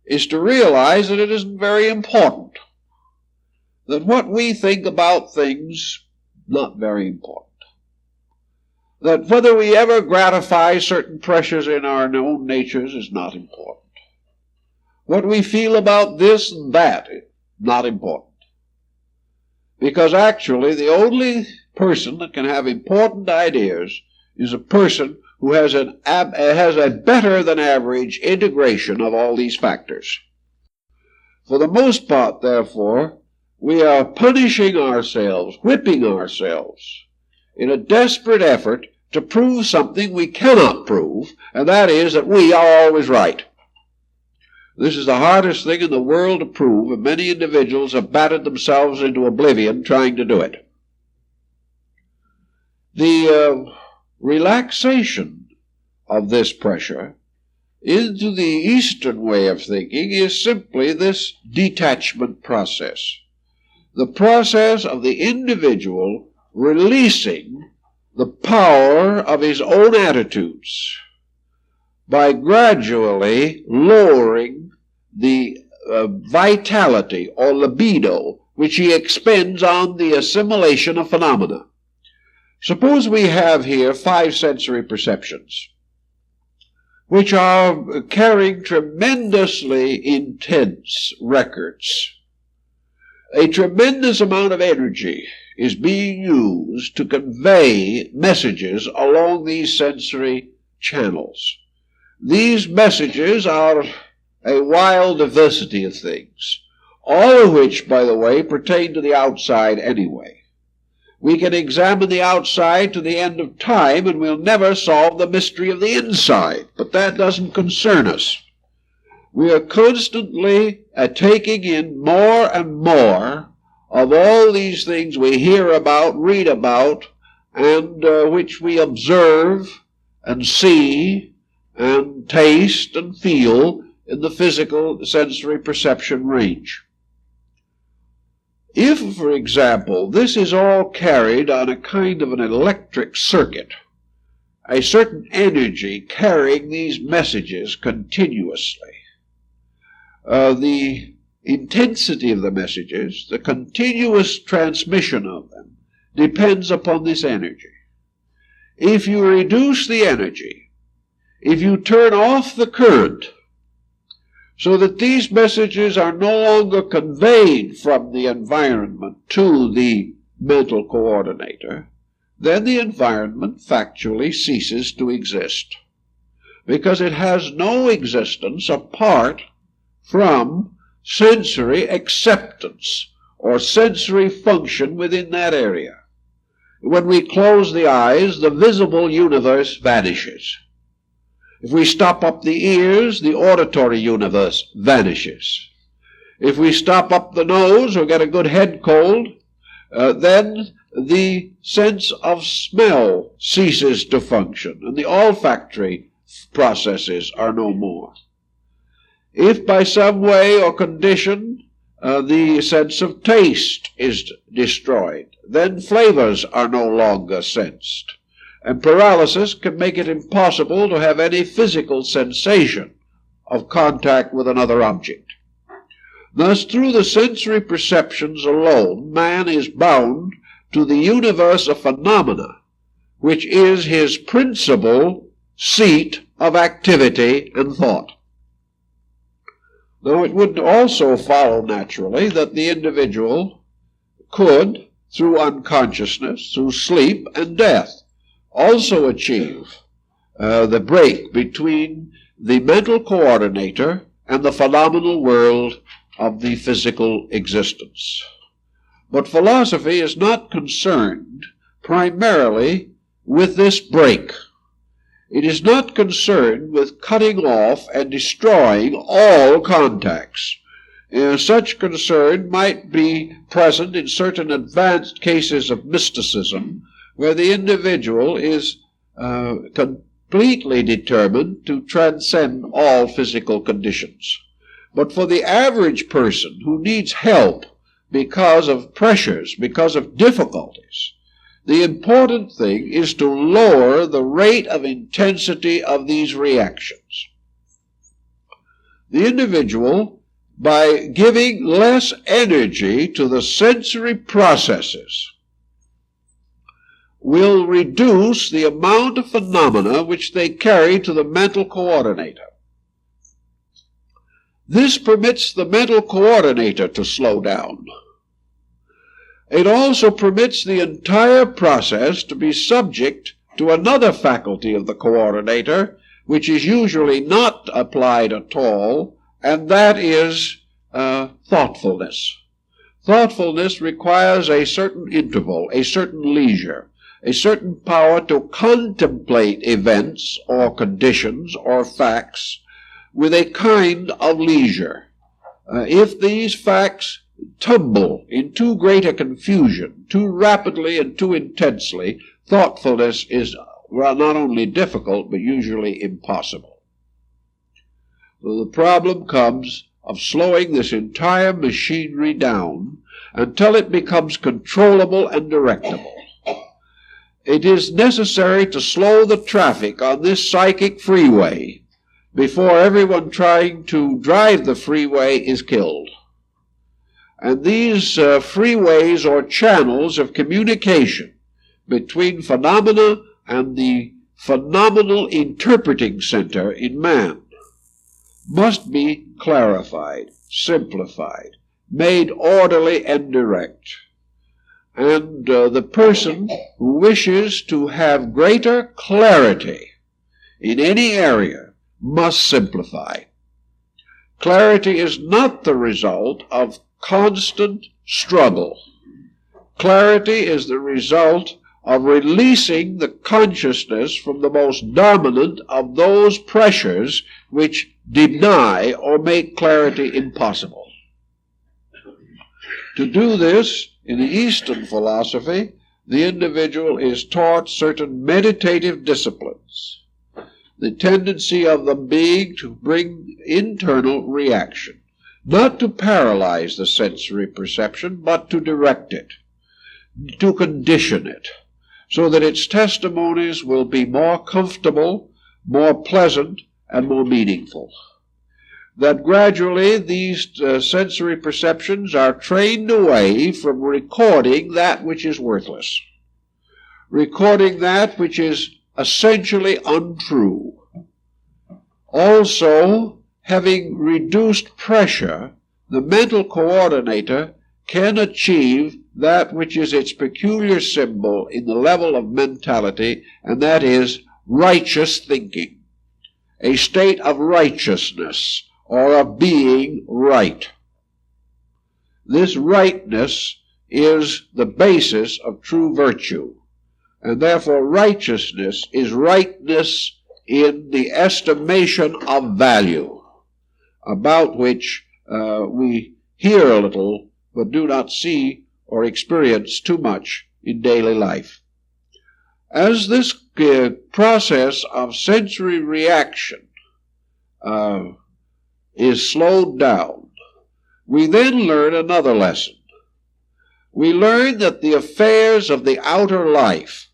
is to realize that it isn't very important. That what we think about things, not very important. That whether we ever gratify certain pressures in our own natures is not important. What we feel about this and that, not important. Because actually the only person that can have important ideas is a person who has a better than average integration of all these factors. For the most part, therefore, we are punishing ourselves, whipping ourselves, in a desperate effort to prove something we cannot prove, and that is that we are always right. This is the hardest thing in the world to prove, and many individuals have battered themselves into oblivion trying to do it. The relaxation of this pressure into the Eastern way of thinking is simply this detachment process. The process of the individual releasing the power of his own attitudes by gradually lowering the vitality or libido which he expends on the assimilation of phenomena. Suppose we have here 5 sensory perceptions, which are carrying tremendously intense records. A tremendous amount of energy is being used to convey messages along these sensory channels. these messages are a wild diversity of things, all of which, by the way, pertain to the outside anyway. We can examine the outside to the end of time, and we'll never solve the mystery of the inside, but that doesn't concern us. We are constantly taking in more and more of all these things we hear about, read about, and which we observe and see and taste and feel in the physical sensory perception range. If, for example, this is all carried on a kind of an electric circuit, a certain energy carrying these messages continuously, the intensity of the messages, the continuous transmission of them, depends upon this energy. If you reduce the energy, if you turn off the current, so that these messages are no longer conveyed from the environment to the mental coordinator, then the environment factually ceases to exist, because it has no existence apart from sensory acceptance or sensory function within that area. When we close the eyes, the visible universe vanishes. If we stop up the ears, the auditory universe vanishes. If we stop up the nose or get a good head cold, then the sense of smell ceases to function, and the olfactory processes are no more. If by some way or condition the sense of taste is destroyed, then flavors are no longer sensed. And paralysis can make it impossible to have any physical sensation of contact with another object. Thus, through the sensory perceptions alone, man is bound to the universe of phenomena, which is his principal seat of activity and thought. Now, it would also follow naturally that the individual could, through unconsciousness, through sleep and death, also achieve the break between the mental coordinator and the phenomenal world of the physical existence. But philosophy is not concerned primarily with this break. It is not concerned with cutting off and destroying all contacts. Such concern might be present in certain advanced cases of mysticism, where the individual is completely determined to transcend all physical conditions. But for the average person who needs help because of pressures, because of difficulties, the important thing is to lower the rate of intensity of these reactions. The individual, by giving less energy to the sensory processes, will reduce the amount of phenomena which they carry to the mental coordinator. This permits the mental coordinator to slow down. It also permits the entire process to be subject to another faculty of the coordinator, which is usually not applied at all, and that is thoughtfulness. Thoughtfulness requires a certain interval, a certain leisure, a certain power to contemplate events or conditions or facts with a kind of leisure. If these facts tumble in too great a confusion, too rapidly and too intensely, thoughtfulness is not only difficult but usually impossible. So the problem comes of slowing this entire machinery down until it becomes controllable and directable. It is necessary to slow the traffic on this psychic freeway before everyone trying to drive the freeway is killed. And these freeways or channels of communication between phenomena and the phenomenal interpreting center in man must be clarified, simplified, made orderly and direct. And the person who wishes to have greater clarity in any area must simplify. Clarity is not the result of constant struggle. Clarity is the result of releasing the consciousness from the most dominant of those pressures which deny or make clarity impossible. To do this, in the Eastern philosophy, the individual is taught certain meditative disciplines, the tendency of them being to bring internal reaction, not to paralyze the sensory perception, but to direct it, to condition it, so that its testimonies will be more comfortable, more pleasant, and more meaningful. That gradually these sensory perceptions are trained away from recording that which is worthless, recording that which is essentially untrue. Also, having reduced pressure, the mental coordinator can achieve that which is its peculiar symbol in the level of mentality, and that is righteous thinking, a state of righteousness, or of being right. This rightness is the basis of true virtue, and therefore righteousness is rightness in the estimation of value, about which we hear a little but do not see or experience too much in daily life. As this process of sensory reaction is slowed down, we then learn another lesson. We learn that the affairs of the outer life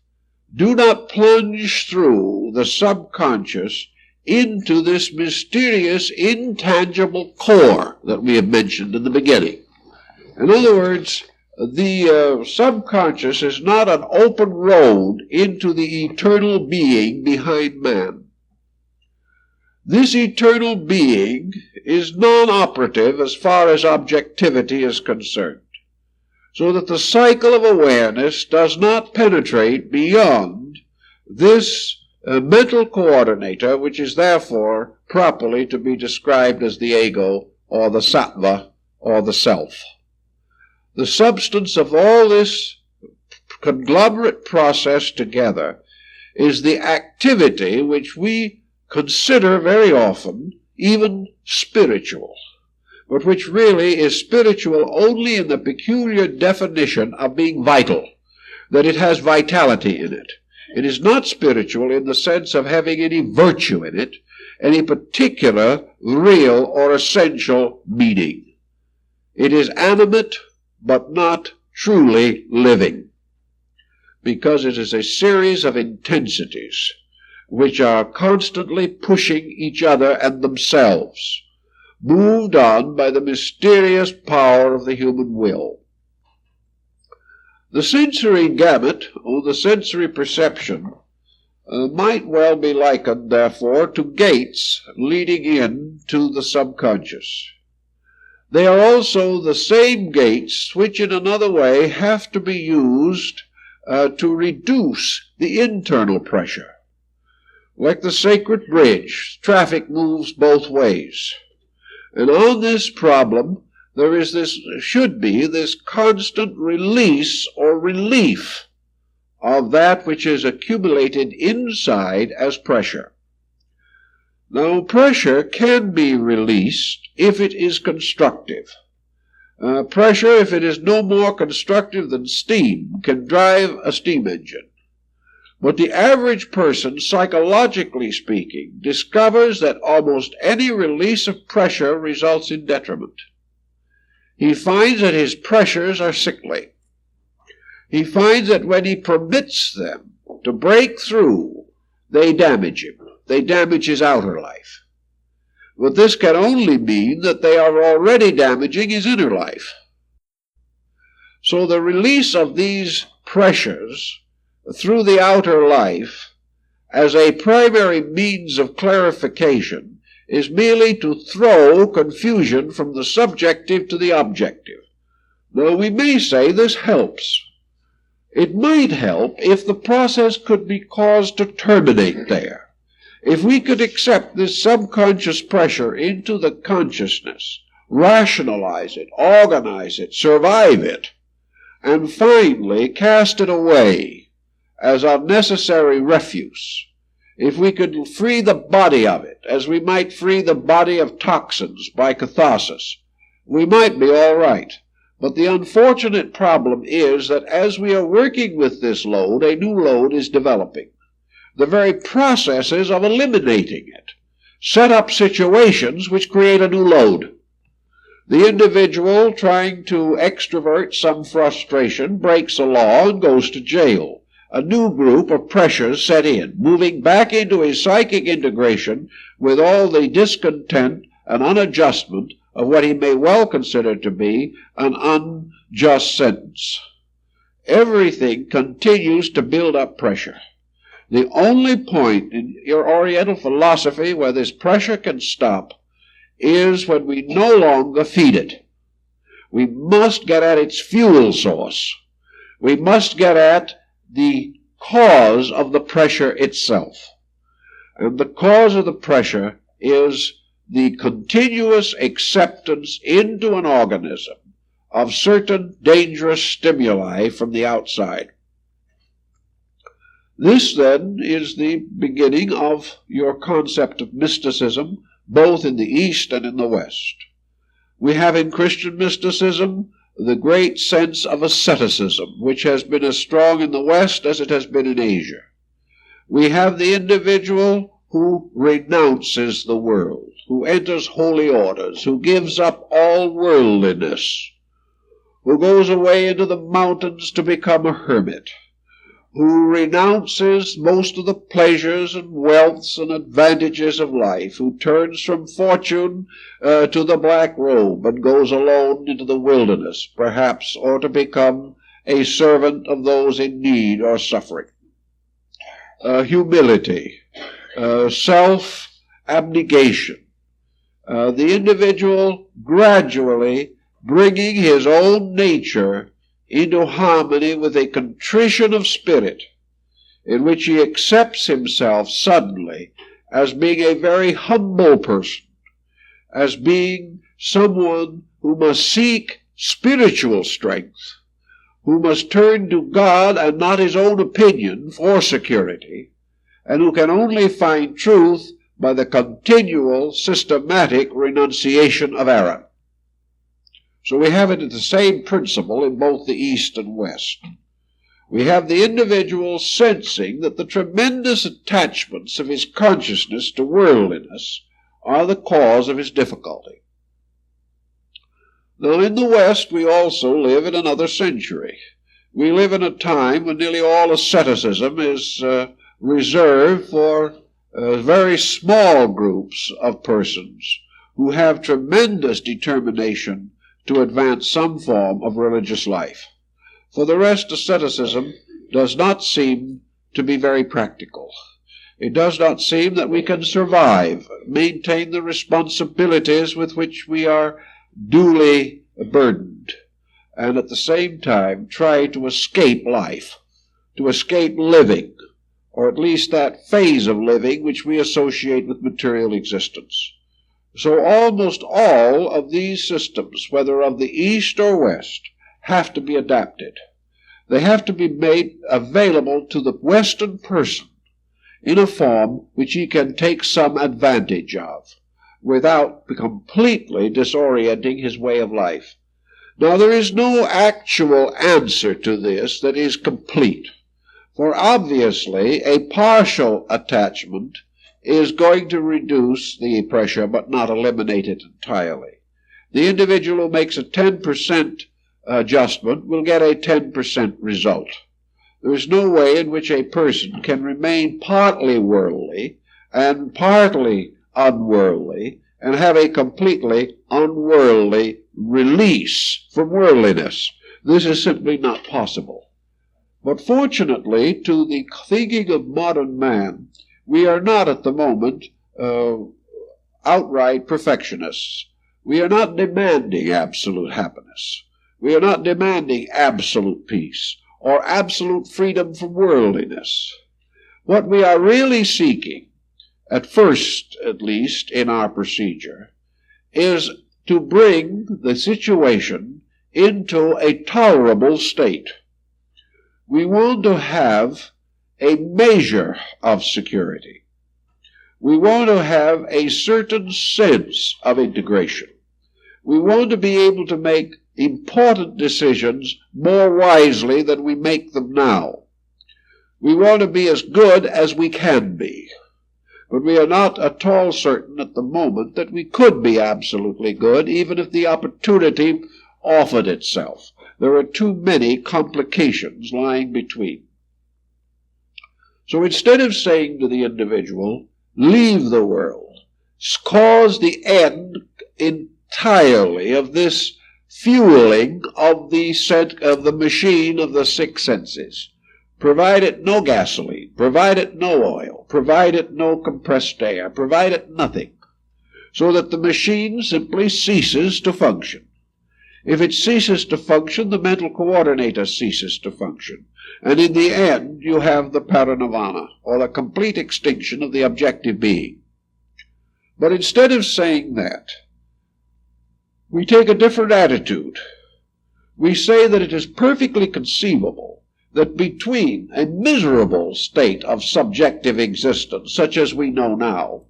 do not plunge through the subconscious into this mysterious, intangible core that we have mentioned in the beginning. In other words, the subconscious is not an open road into the eternal being behind man. This eternal being is non-operative as far as objectivity is concerned, so that the cycle of awareness does not penetrate beyond this mental coordinator, which is therefore properly to be described as the ego, or the sattva, or the self. The substance of all this conglomerate process together is the activity which we consider very often even spiritual, but which really is spiritual only in the peculiar definition of being vital, that it has vitality in it. It is not spiritual in the sense of having any virtue in it, any particular real or essential meaning. It is animate, but not truly living, because it is a series of intensities which are constantly pushing each other and themselves, moved on by the mysterious power of the human will. The sensory gamut, or the sensory perception, might well be likened, therefore, to gates leading in to the subconscious. They are also the same gates which in another way have to be used to reduce the internal pressure. Like the sacred bridge, traffic moves both ways. And on this problem, there should be this constant release or relief of that which is accumulated inside as pressure. Now, pressure can be released if it is constructive. Pressure, if it is no more constructive than steam, can drive a steam engine. But the average person, psychologically speaking, discovers that almost any release of pressure results in detriment. He finds that his pressures are sickly. He finds that when he permits them to break through, they damage him. They damage his outer life. But this can only mean that they are already damaging his inner life. So the release of these pressures through the outer life as a primary means of clarification is merely to throw confusion from the subjective to the objective. Now, we may say this helps. It might help if the process could be caused to terminate there, If we could accept this subconscious pressure into the consciousness, rationalize it, organize it, survive it, and finally cast it away as unnecessary refuse, if we could free the body of it, as we might free the body of toxins by catharsis, we might be all right. But the unfortunate problem is that as we are working with this load, a new load is developing. The very processes of eliminating it set up situations which create a new load. The individual trying to extrovert some frustration breaks a law and goes to jail. A new group of pressures set in, moving back into a psychic integration with all the discontent and unadjustment of what he may well consider to be an unjust sentence. Everything continues to build up pressure. The only point in your Oriental philosophy where this pressure can stop is when we no longer feed it. We must get at its fuel source. We must get at the cause of the pressure itself. And the cause of the pressure is the continuous acceptance into an organism of certain dangerous stimuli from the outside. This, then, is the beginning of your concept of mysticism, both in the East and in the West. We have in Christian mysticism the great sense of asceticism, which has been as strong in the West as it has been in Asia. We have the individual who renounces the world, who enters holy orders, who gives up all worldliness, who goes away into the mountains to become a hermit, who renounces most of the pleasures and wealths and advantages of life, who turns from fortune to the black robe and goes alone into the wilderness, perhaps, or to become a servant of those in need or suffering. Humility, self-abnegation, the individual gradually bringing his own nature into harmony with a contrition of spirit, in which he accepts himself suddenly as being a very humble person, as being someone who must seek spiritual strength, who must turn to God and not his own opinion for security, and who can only find truth by the continual systematic renunciation of error. So we have it at the same principle in both the East and West. We have the individual sensing that the tremendous attachments of his consciousness to worldliness are the cause of his difficulty. Now, in the West, we also live in another century. We live in a time when nearly all asceticism is reserved for very small groups of persons who have tremendous determination to advance some form of religious life. For the rest, asceticism does not seem to be very practical. It does not seem that we can survive, maintain the responsibilities with which we are duly burdened, and at the same time try to escape life, to escape living, or at least that phase of living which we associate with material existence. So almost all of these systems, whether of the East or West, have to be adapted. They have to be made available to the Western person in a form which he can take some advantage of, without completely disorienting his way of life. Now, there is no actual answer to this that is complete, for obviously a partial attachment is going to reduce the pressure but not eliminate it entirely. The individual who makes a 10% adjustment will get a 10% result. There is no way in which a person can remain partly worldly and partly unworldly and have a completely unworldly release from worldliness. This is simply not possible. But fortunately, to the thinking of modern man, we are not at the moment outright perfectionists. We are not demanding absolute happiness. We are not demanding absolute peace or absolute freedom from worldliness. What we are really seeking at first at least in our procedure, is to bring the situation into a tolerable state. We want to have a measure of security. We want to have a certain sense of integration. We want to be able to make important decisions more wisely than we make them now. We want to be as good as we can be. But we are not at all certain at the moment that we could be absolutely good, even if the opportunity offered itself. There are too many complications lying between. So instead of saying to the individual, leave the world, cause the end entirely of this fueling of the machine of the six senses, provide it no gasoline, provide it no oil, provide it no compressed air, provide it nothing, so that the machine simply ceases to function. If it ceases to function, the mental coordinator ceases to function. And in the end, you have the parinirvana, or the complete extinction of the objective being. But instead of saying that, we take a different attitude. We say that it is perfectly conceivable that between a miserable state of subjective existence, such as we know now,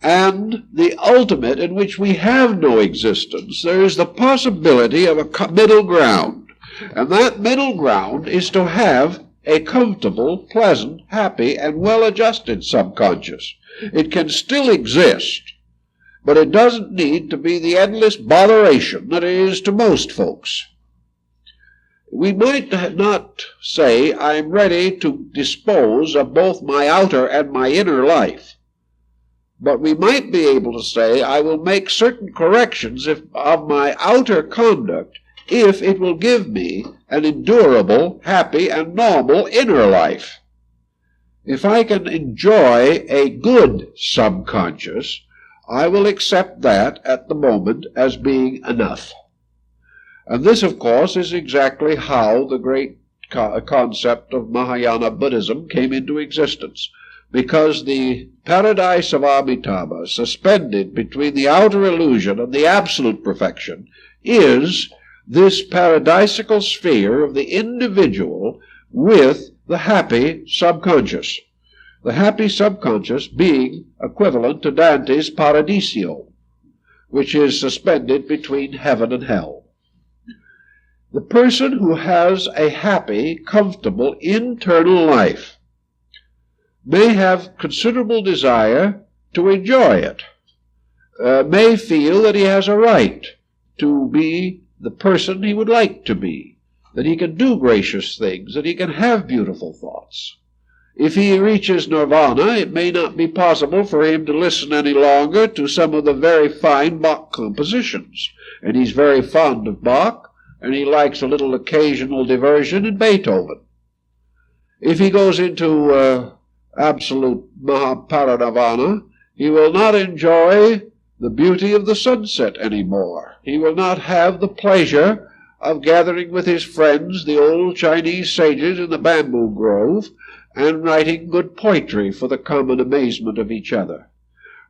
and the ultimate in which we have no existence, there is the possibility of a middle ground. And that middle ground is to have a comfortable, pleasant, happy, and well-adjusted subconscious. It can still exist, but it doesn't need to be the endless botheration that it is to most folks. We might not say, I'm ready to dispose of both my outer and my inner life. But we might be able to say, I will make certain corrections of my outer conduct if it will give me an endurable, happy, and normal inner life. If I can enjoy a good subconscious, I will accept that at the moment as being enough. And this, of course, is exactly how the great concept of Mahayana Buddhism came into existence. Because the paradise of Amitabha, suspended between the outer illusion and the absolute perfection, is this paradisical sphere of the individual with the happy subconscious. The happy subconscious being equivalent to Dante's Paradiso, which is suspended between heaven and hell. The person who has a happy, comfortable, internal life may have considerable desire to enjoy it, may feel that he has a right to be the person he would like to be, that he can do gracious things, that he can have beautiful thoughts. If he reaches nirvana, it may not be possible for him to listen any longer to some of the very fine Bach compositions, and he's very fond of Bach, and he likes a little occasional diversion in Beethoven. If he goes into absolute parinirvana, he will not enjoy the beauty of the sunset anymore. He will not have the pleasure of gathering with his friends, the old Chinese sages in the bamboo grove, and writing good poetry for the common amazement of each other.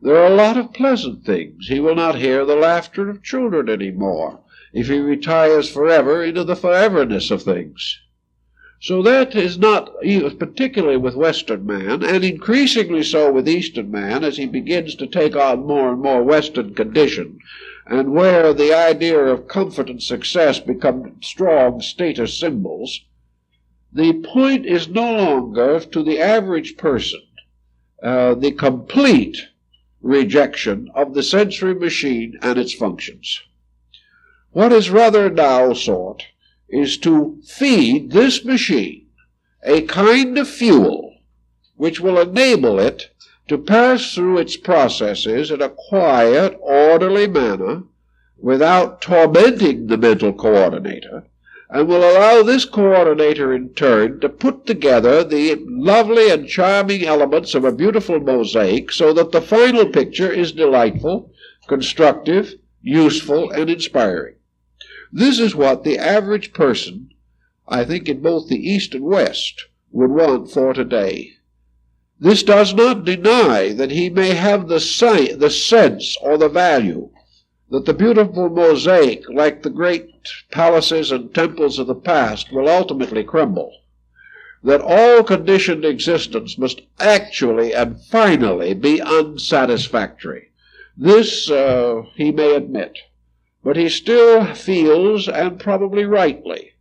There are a lot of pleasant things. He will not hear the laughter of children anymore if he retires forever into the foreverness of things. So that is not, particularly with Western man, and increasingly so with Eastern man, as he begins to take on more and more Western condition, and where the idea of comfort and success become strong status symbols, the point is no longer to the average person the complete rejection of the sensory machine and its functions. What is rather now sought is to feed this machine a kind of fuel which will enable it to pass through its processes in a quiet, orderly manner without tormenting the mental coordinator, and will allow this coordinator in turn to put together the lovely and charming elements of a beautiful mosaic so that the final picture is delightful, constructive, useful, and inspiring. This is what the average person, I think in both the East and West, would want for today. This does not deny that he may have the sense or the value that the beautiful mosaic, like the great palaces and temples of the past, will ultimately crumble, that all conditioned existence must actually and finally be unsatisfactory. This he may admit, but he still feels, and probably rightly,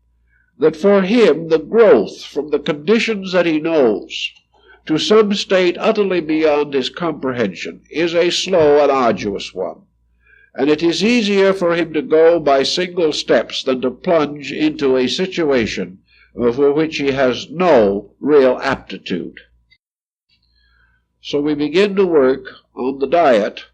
that for him the growth from the conditions that he knows to some state utterly beyond his comprehension is a slow and arduous one, and it is easier for him to go by single steps than to plunge into a situation for which he has no real aptitude. So we begin to work on the diet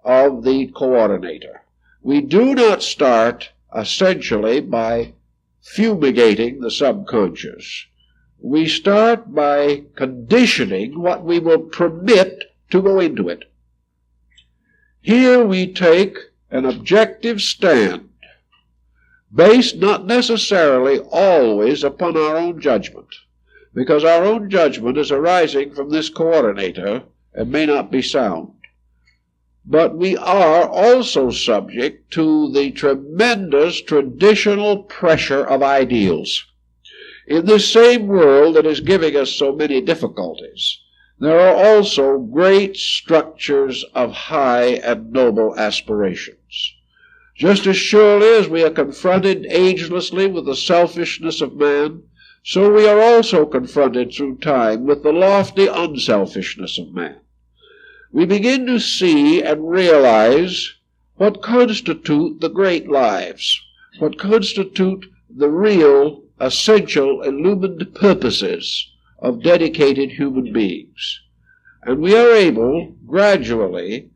of the coordinator. We do not start essentially by fumigating the subconscious. We start by conditioning what we will permit to go into it. Here we take an objective stand, based not necessarily always upon our own judgment, because our own judgment is arising from this coordinator and may not be sound. But we are also subject to the tremendous traditional pressure of ideals. In this same world that is giving us so many difficulties, there are also great structures of high and noble aspirations. Just as surely as we are confronted agelessly with the selfishness of man, so we are also confronted through time with the lofty unselfishness of man. We begin to see and realize what constitute the great lives, what constitute the real, essential, illumined purposes of dedicated human beings. And we are able, gradually,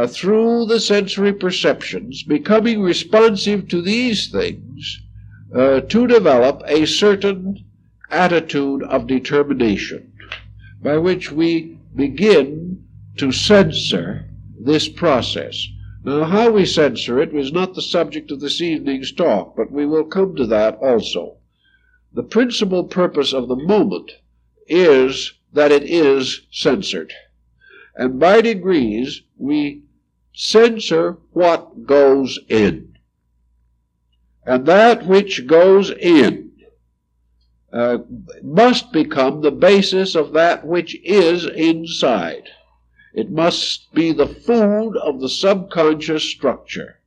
through the sensory perceptions, becoming responsive to these things, to develop a certain attitude of determination, by which we begin to censor this process. Now, how we censor it was not the subject of this evening's talk, but we will come to that also. The principal purpose of the moment is that it is censored. And by degrees, we censor what goes in. And that which goes in must become the basis of that which is inside. It must be the food of the subconscious structure.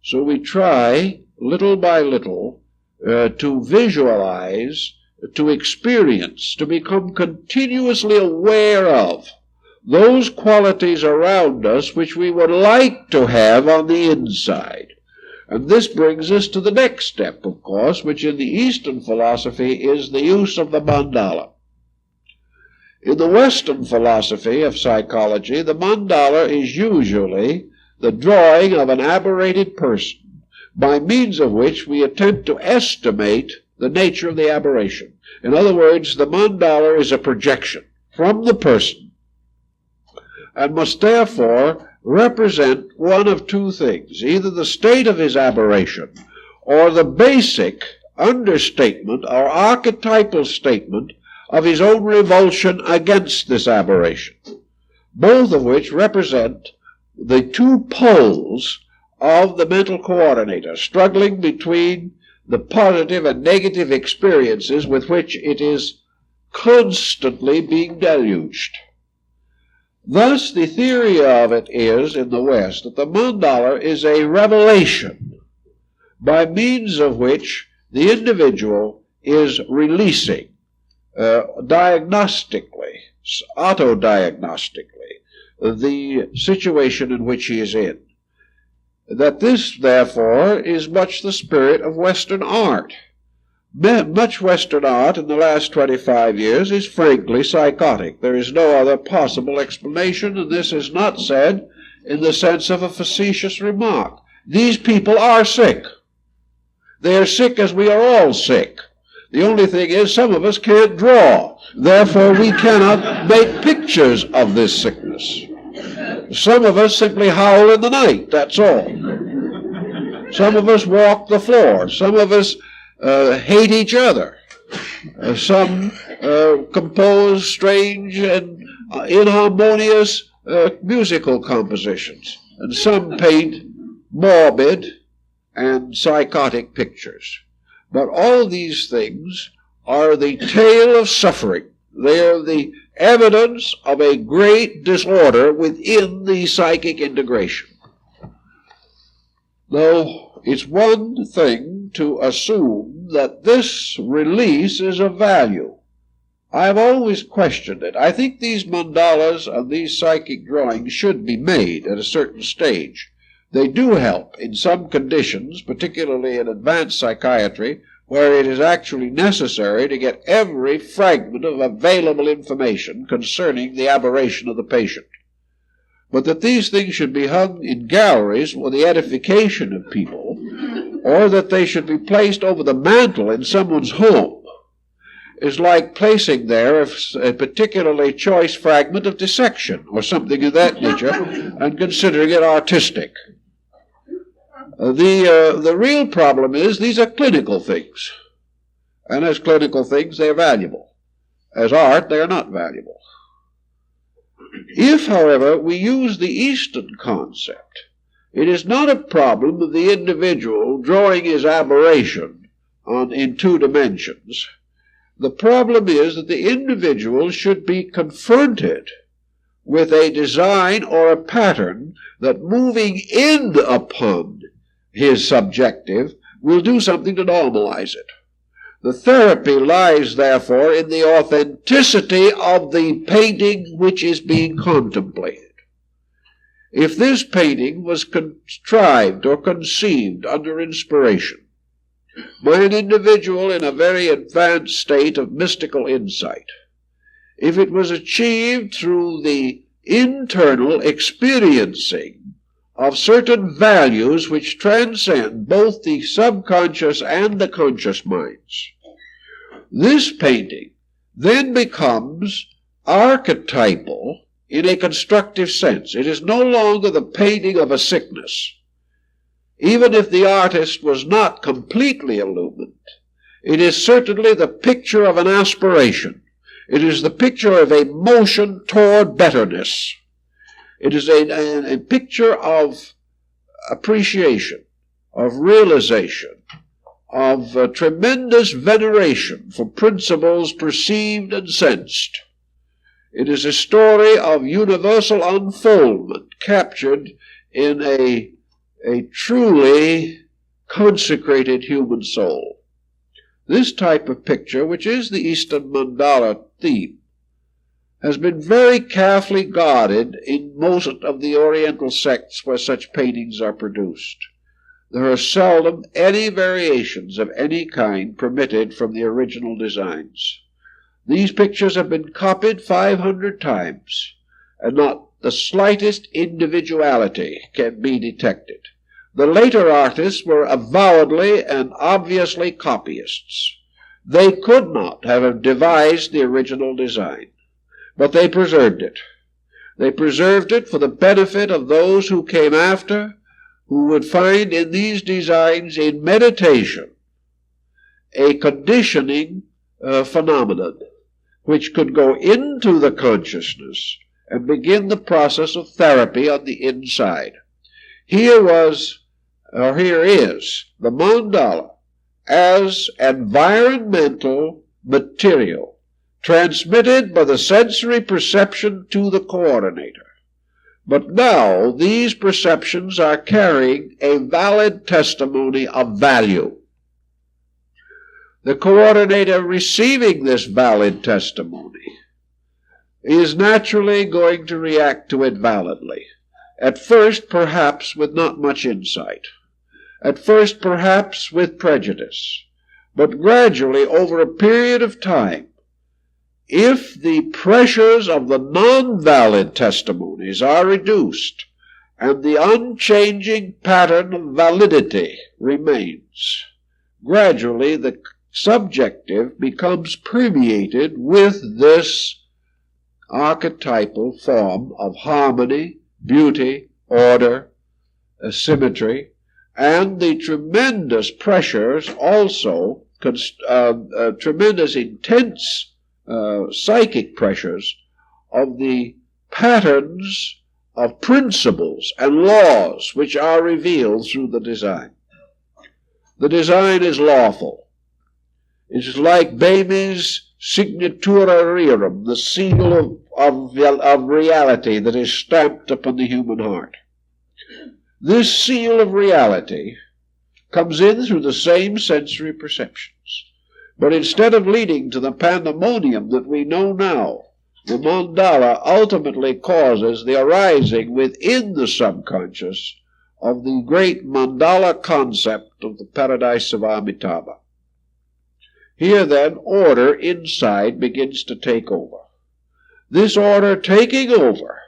So we try, little by little, to visualize, to experience, to become continuously aware of those qualities around us which we would like to have on the inside. And this brings us to the next step, of course, which in the Eastern philosophy is the use of the mandala. In the Western philosophy of psychology, the mandala is usually the drawing of an aberrated person, by means of which we attempt to estimate the nature of the aberration. In other words, the mandala is a projection from the person, and must therefore represent one of two things, either the state of his aberration, or the basic understatement or archetypal statement of his own revulsion against this aberration, both of which represent the two poles of the mental coordinator, struggling between the positive and negative experiences with which it is constantly being deluged. Thus, the theory of it is, in the West, that the mandala is a revelation by means of which the individual is releasing diagnostically, autodiagnostically, the situation in which he is in. That this, therefore, is much the spirit of Western art. Much Western art in the last 25 years is frankly psychotic. There is no other possible explanation, and this is not said in the sense of a facetious remark. These people are sick. They are sick as we are all sick. The only thing is, some of us can't draw. Therefore, we cannot make pictures of this sickness. Some of us simply howl in the night, that's all. Some of us walk the floor. Some of us hate each other. Some compose strange and inharmonious musical compositions, and some paint morbid and psychotic pictures. But all these things are the tale of suffering. They are the evidence of a great disorder within the psychic integration. Now, it's one thing to assume that this release is of value. I've always questioned it. I think these mandalas and these psychic drawings should be made at a certain stage. They do help in some conditions, particularly in advanced psychiatry, where it is actually necessary to get every fragment of available information concerning the aberration of the patient. But that these things should be hung in galleries for the edification of people, or that they should be placed over the mantel in someone's home, is like placing there a particularly choice fragment of dissection or something of that nature and considering it artistic. The real problem is these are clinical things, and as clinical things they are valuable. As art they are not valuable. If, however, we use the Eastern concept, it is not a problem of the individual drawing his aberration in two dimensions. The problem is that the individual should be confronted with a design or a pattern that, moving in upon his subjective, will do something to normalize it. The therapy lies, therefore, in the authenticity of the painting which is being contemplated. If this painting was contrived or conceived under inspiration by an individual in a very advanced state of mystical insight, if it was achieved through the internal experiencing of certain values which transcend both the subconscious and the conscious minds, this painting then becomes archetypal in a constructive sense. It is no longer the painting of a sickness. Even if the artist was not completely illumined, it is certainly the picture of an aspiration. It is the picture of a motion toward betterness. It is a picture of appreciation, of realization, of tremendous veneration for principles perceived and sensed. It is a story of universal unfoldment captured in a truly consecrated human soul. This type of picture, which is the Eastern mandala theme, has been very carefully guarded in most of the Oriental sects where such paintings are produced. There are seldom any variations of any kind permitted from the original designs. These pictures have been copied 500 times, and not the slightest individuality can be detected. The later artists were avowedly and obviously copyists. They could not have devised the original design, but they preserved it. They preserved it for the benefit of those who came after, who would find in these designs in meditation a conditioning phenomenon which could go into the consciousness and begin the process of therapy on the inside. Here is the mandala as environmental material transmitted by the sensory perception to the coordinator. But now these perceptions are carrying a valid testimony of value. The coordinator receiving this valid testimony is naturally going to react to it validly. At first, perhaps, with not much insight. At first, perhaps, with prejudice. But gradually, over a period of time, if the pressures of the non-valid testimonies are reduced and the unchanging pattern of validity remains, gradually the subjective becomes permeated with this archetypal form of harmony, beauty, order, symmetry, and the tremendous pressures also, tremendous intense psychic pressures of the patterns of principles and laws which are revealed through the design. The design is lawful. It is like baby's signatura rerum, the seal of reality that is stamped upon the human heart. This seal of reality comes in through the same sensory perceptions. But instead of leading to the pandemonium that we know now, the mandala ultimately causes the arising within the subconscious of the great mandala concept of the paradise of Amitabha. Here then, order inside begins to take over. This order taking over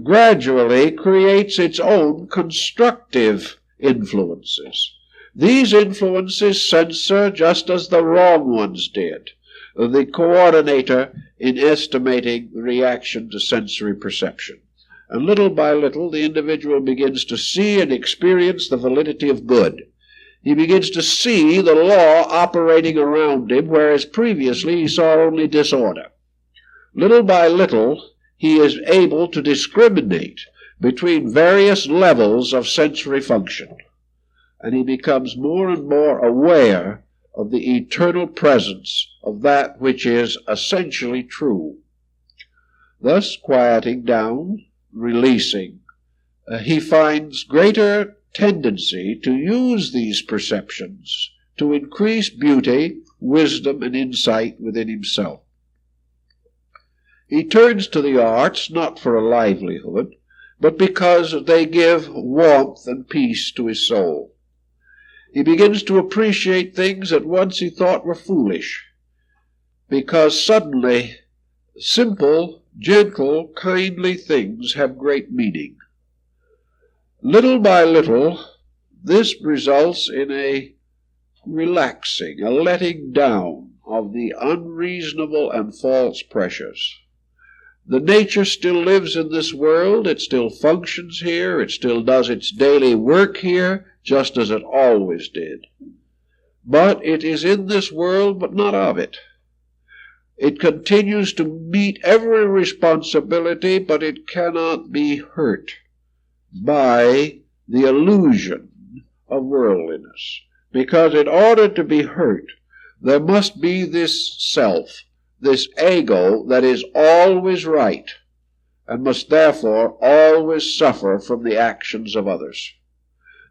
gradually creates its own constructive influences. These influences censor just as the wrong ones did, the coordinator in estimating the reaction to sensory perception. And little by little, the individual begins to see and experience the validity of good. He begins to see the law operating around him, whereas previously he saw only disorder. Little by little, he is able to discriminate between various levels of sensory function, and he becomes more and more aware of the eternal presence of that which is essentially true. Thus, quieting down, releasing, he finds greater tendency to use these perceptions to increase beauty, wisdom, and insight within himself. He turns to the arts not for a livelihood, but because they give warmth and peace to his soul. He begins to appreciate things that once he thought were foolish, because suddenly simple, gentle, kindly things have great meaning. Little by little, this results in a relaxing, a letting down of the unreasonable and false pressures. The nature still lives in this world, it still functions here, it still does its daily work here, just as it always did. But it is in this world, but not of it. It continues to meet every responsibility, but it cannot be hurt by the illusion of worldliness. Because in order to be hurt, there must be this self, this ego that is always right, and must therefore always suffer from the actions of others.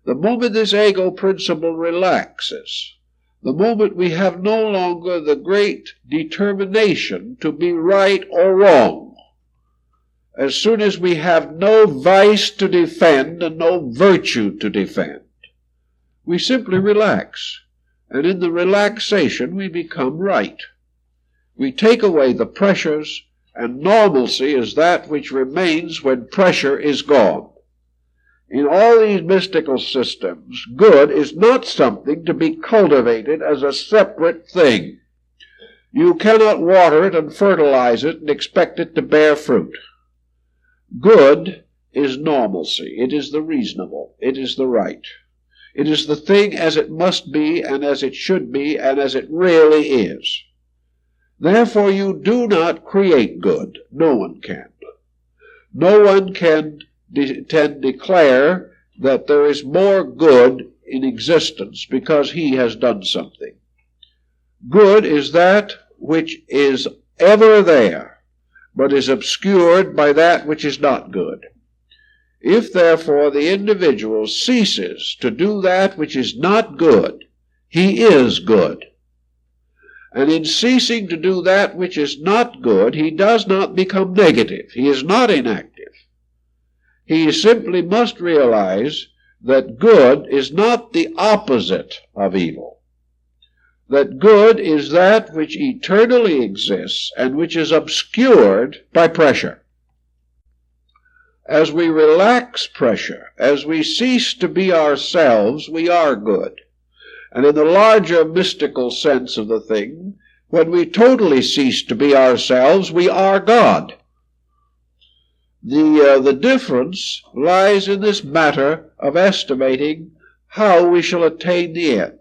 The moment this ego principle relaxes, the moment we have no longer the great determination to be right or wrong, as soon as we have no vice to defend and no virtue to defend, we simply relax, and in the relaxation we become right. We take away the pressures, and normalcy is that which remains when pressure is gone. In all these mystical systems, good is not something to be cultivated as a separate thing. You cannot water it and fertilize it and expect it to bear fruit. Good is normalcy. It is the reasonable. It is the right. It is the thing as it must be and as it should be and as it really is. Therefore, you do not create good. No one can. No one can declare that there is more good in existence because he has done something. Good is that which is ever there, but is obscured by that which is not good. If, therefore, the individual ceases to do that which is not good, he is good. And in ceasing to do that which is not good, he does not become negative. He is not inactive. He simply must realize that good is not the opposite of evil. That good is that which eternally exists and which is obscured by pressure. As we relax pressure, as we cease to be ourselves, we are good. And in the larger mystical sense of the thing, when we totally cease to be ourselves, we are God. The difference lies in this matter of estimating how we shall attain the end.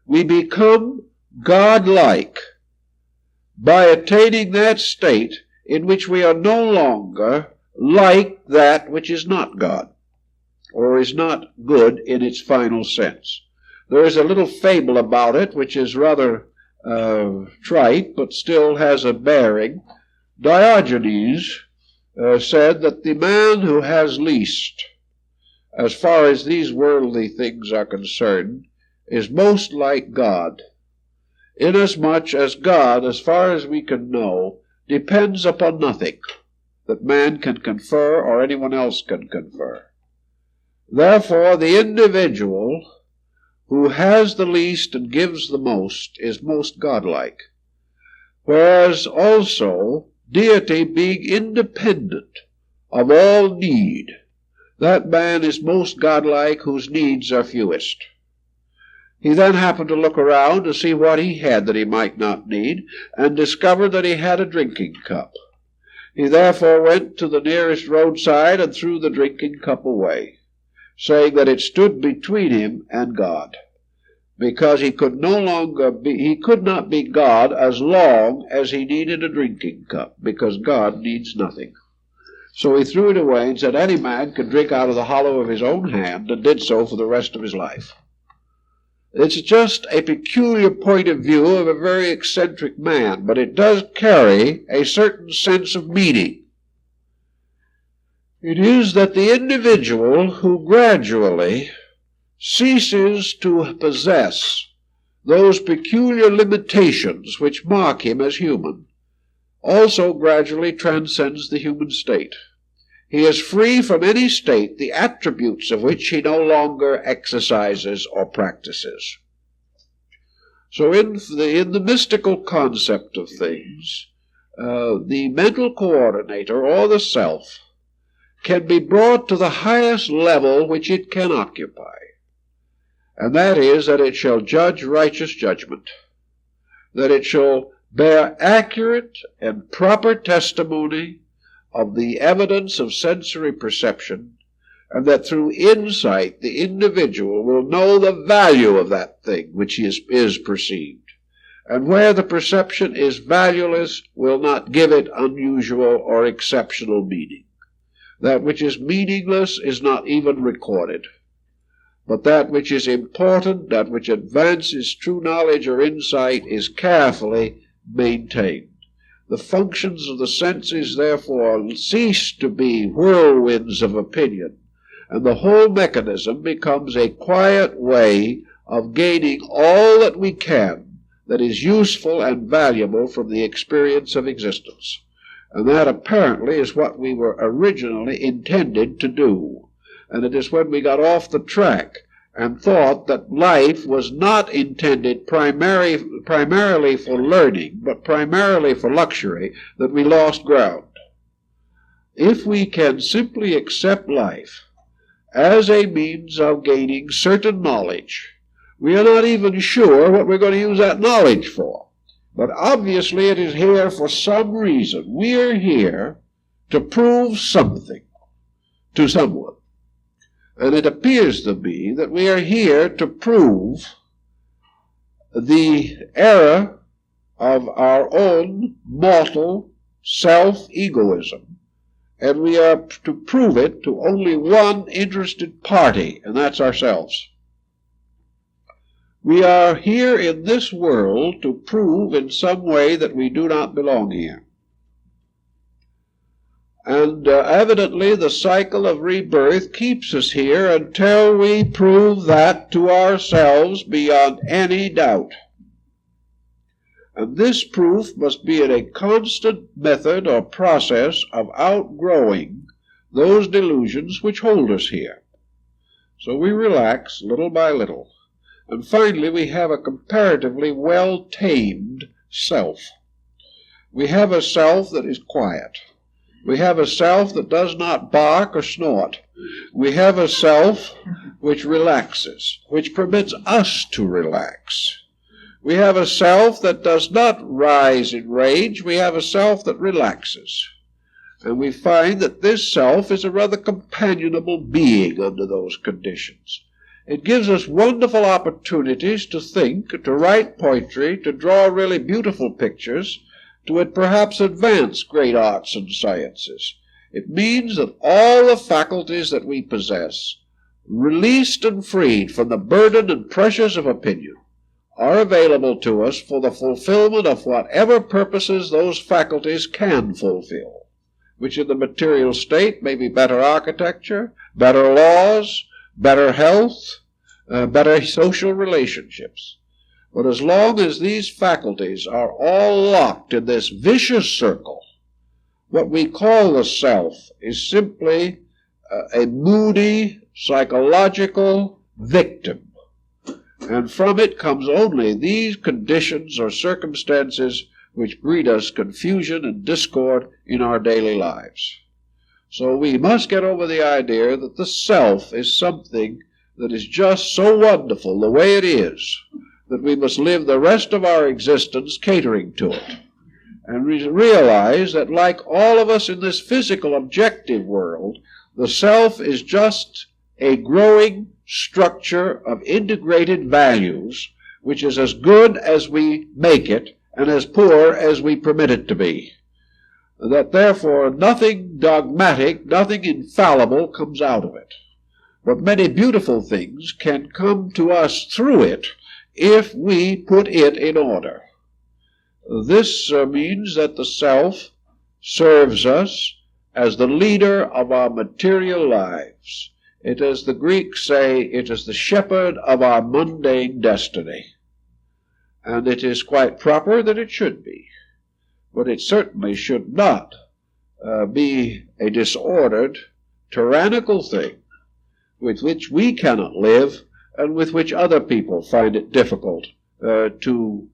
We become God-like by attaining that state in which we are no longer like that which is not God, or is not good in its final sense. There is a little fable about it which is rather trite, but still has a bearing. Diogenes said that the man who has least, as far as these worldly things are concerned, is most like God, inasmuch as God, as far as we can know, depends upon nothing that man can confer or anyone else can confer. Therefore, the individual who has the least and gives the most is most godlike, whereas also deity being independent of all need, that man is most godlike whose needs are fewest. He then happened to look around to see what he had that he might not need, and discovered that he had a drinking cup. He therefore went to the nearest roadside and threw the drinking cup away, saying that it stood between him and God, because he could not be God as long as he needed a drinking cup, because God needs nothing. So he threw it away and said any man could drink out of the hollow of his own hand, and did so for the rest of his life. It's just a peculiar point of view of a very eccentric man, but it does carry a certain sense of meaning. It is that the individual who gradually ceases to possess those peculiar limitations which mark him as human also gradually transcends the human state. He is free from any state the attributes of which he no longer exercises or practices. So in the mystical concept of things, the mental coordinator, or the self, can be brought to the highest level which it can occupy, and that is that it shall judge righteous judgment, that it shall bear accurate and proper testimony of the evidence of sensory perception, and that through insight the individual will know the value of that thing which is perceived, and where the perception is valueless will not give it unusual or exceptional meaning. That which is meaningless is not even recorded, but that which is important, that which advances true knowledge or insight, is carefully maintained. The functions of the senses, therefore, cease to be whirlwinds of opinion, and the whole mechanism becomes a quiet way of gaining all that we can that is useful and valuable from the experience of existence. And that apparently is what we were originally intended to do. And it is when we got off the track and thought that life was not intended primarily for learning, but primarily for luxury, that we lost ground. If we can simply accept life as a means of gaining certain knowledge, we are not even sure what we're going to use that knowledge for. But obviously it is here for some reason. We are here to prove something to someone. And it appears to me that we are here to prove the error of our own mortal self-egoism. And we are to prove it to only one interested party, and that's ourselves. We are here in this world to prove in some way that we do not belong here. And evidently the cycle of rebirth keeps us here until we prove that to ourselves beyond any doubt. And this proof must be in a constant method or process of outgrowing those delusions which hold us here. So we relax little by little. And finally we have a comparatively well-tamed self. We have a self that is quiet. We have a self that does not bark or snort. We have a self which relaxes, which permits us to relax. We have a self that does not rise in rage. We have a self that relaxes. And we find that this self is a rather companionable being under those conditions. It gives us wonderful opportunities to think, to write poetry, to draw really beautiful pictures, to perhaps advance great arts and sciences. It means that all the faculties that we possess, released and freed from the burden and pressures of opinion, are available to us for the fulfillment of whatever purposes those faculties can fulfill, which in the material state may be better architecture, better laws, better health, better social relationships. But as long as these faculties are all locked in this vicious circle, what we call the self is simply a moody, psychological victim. And from it comes only these conditions or circumstances which breed us confusion and discord in our daily lives. So we must get over the idea that the self is something that is just so wonderful the way it is, that we must live the rest of our existence catering to it. And realize that like all of us in this physical objective world, the self is just a growing structure of integrated values, which is as good as we make it and as poor as we permit it to be. That therefore nothing dogmatic, nothing infallible comes out of it. But many beautiful things can come to us through it if we put it in order. This means that the self serves us as the leader of our material lives. It, as the Greeks say, it is the shepherd of our mundane destiny. And it is quite proper that it should be. But it certainly should not be a disordered, tyrannical thing with which we cannot live and with which other people find it difficult to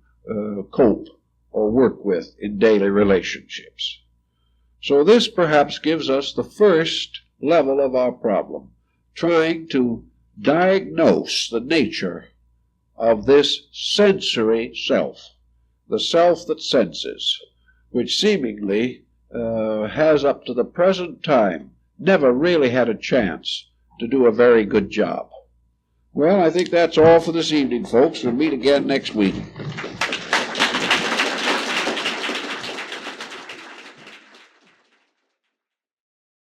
cope or work with in daily relationships. So this perhaps gives us the first level of our problem, trying to diagnose the nature of this sensory self, the self that senses, which seemingly has up to the present time never really had a chance to do a very good job. Well, I think that's all for this evening, folks. We'll meet again next week.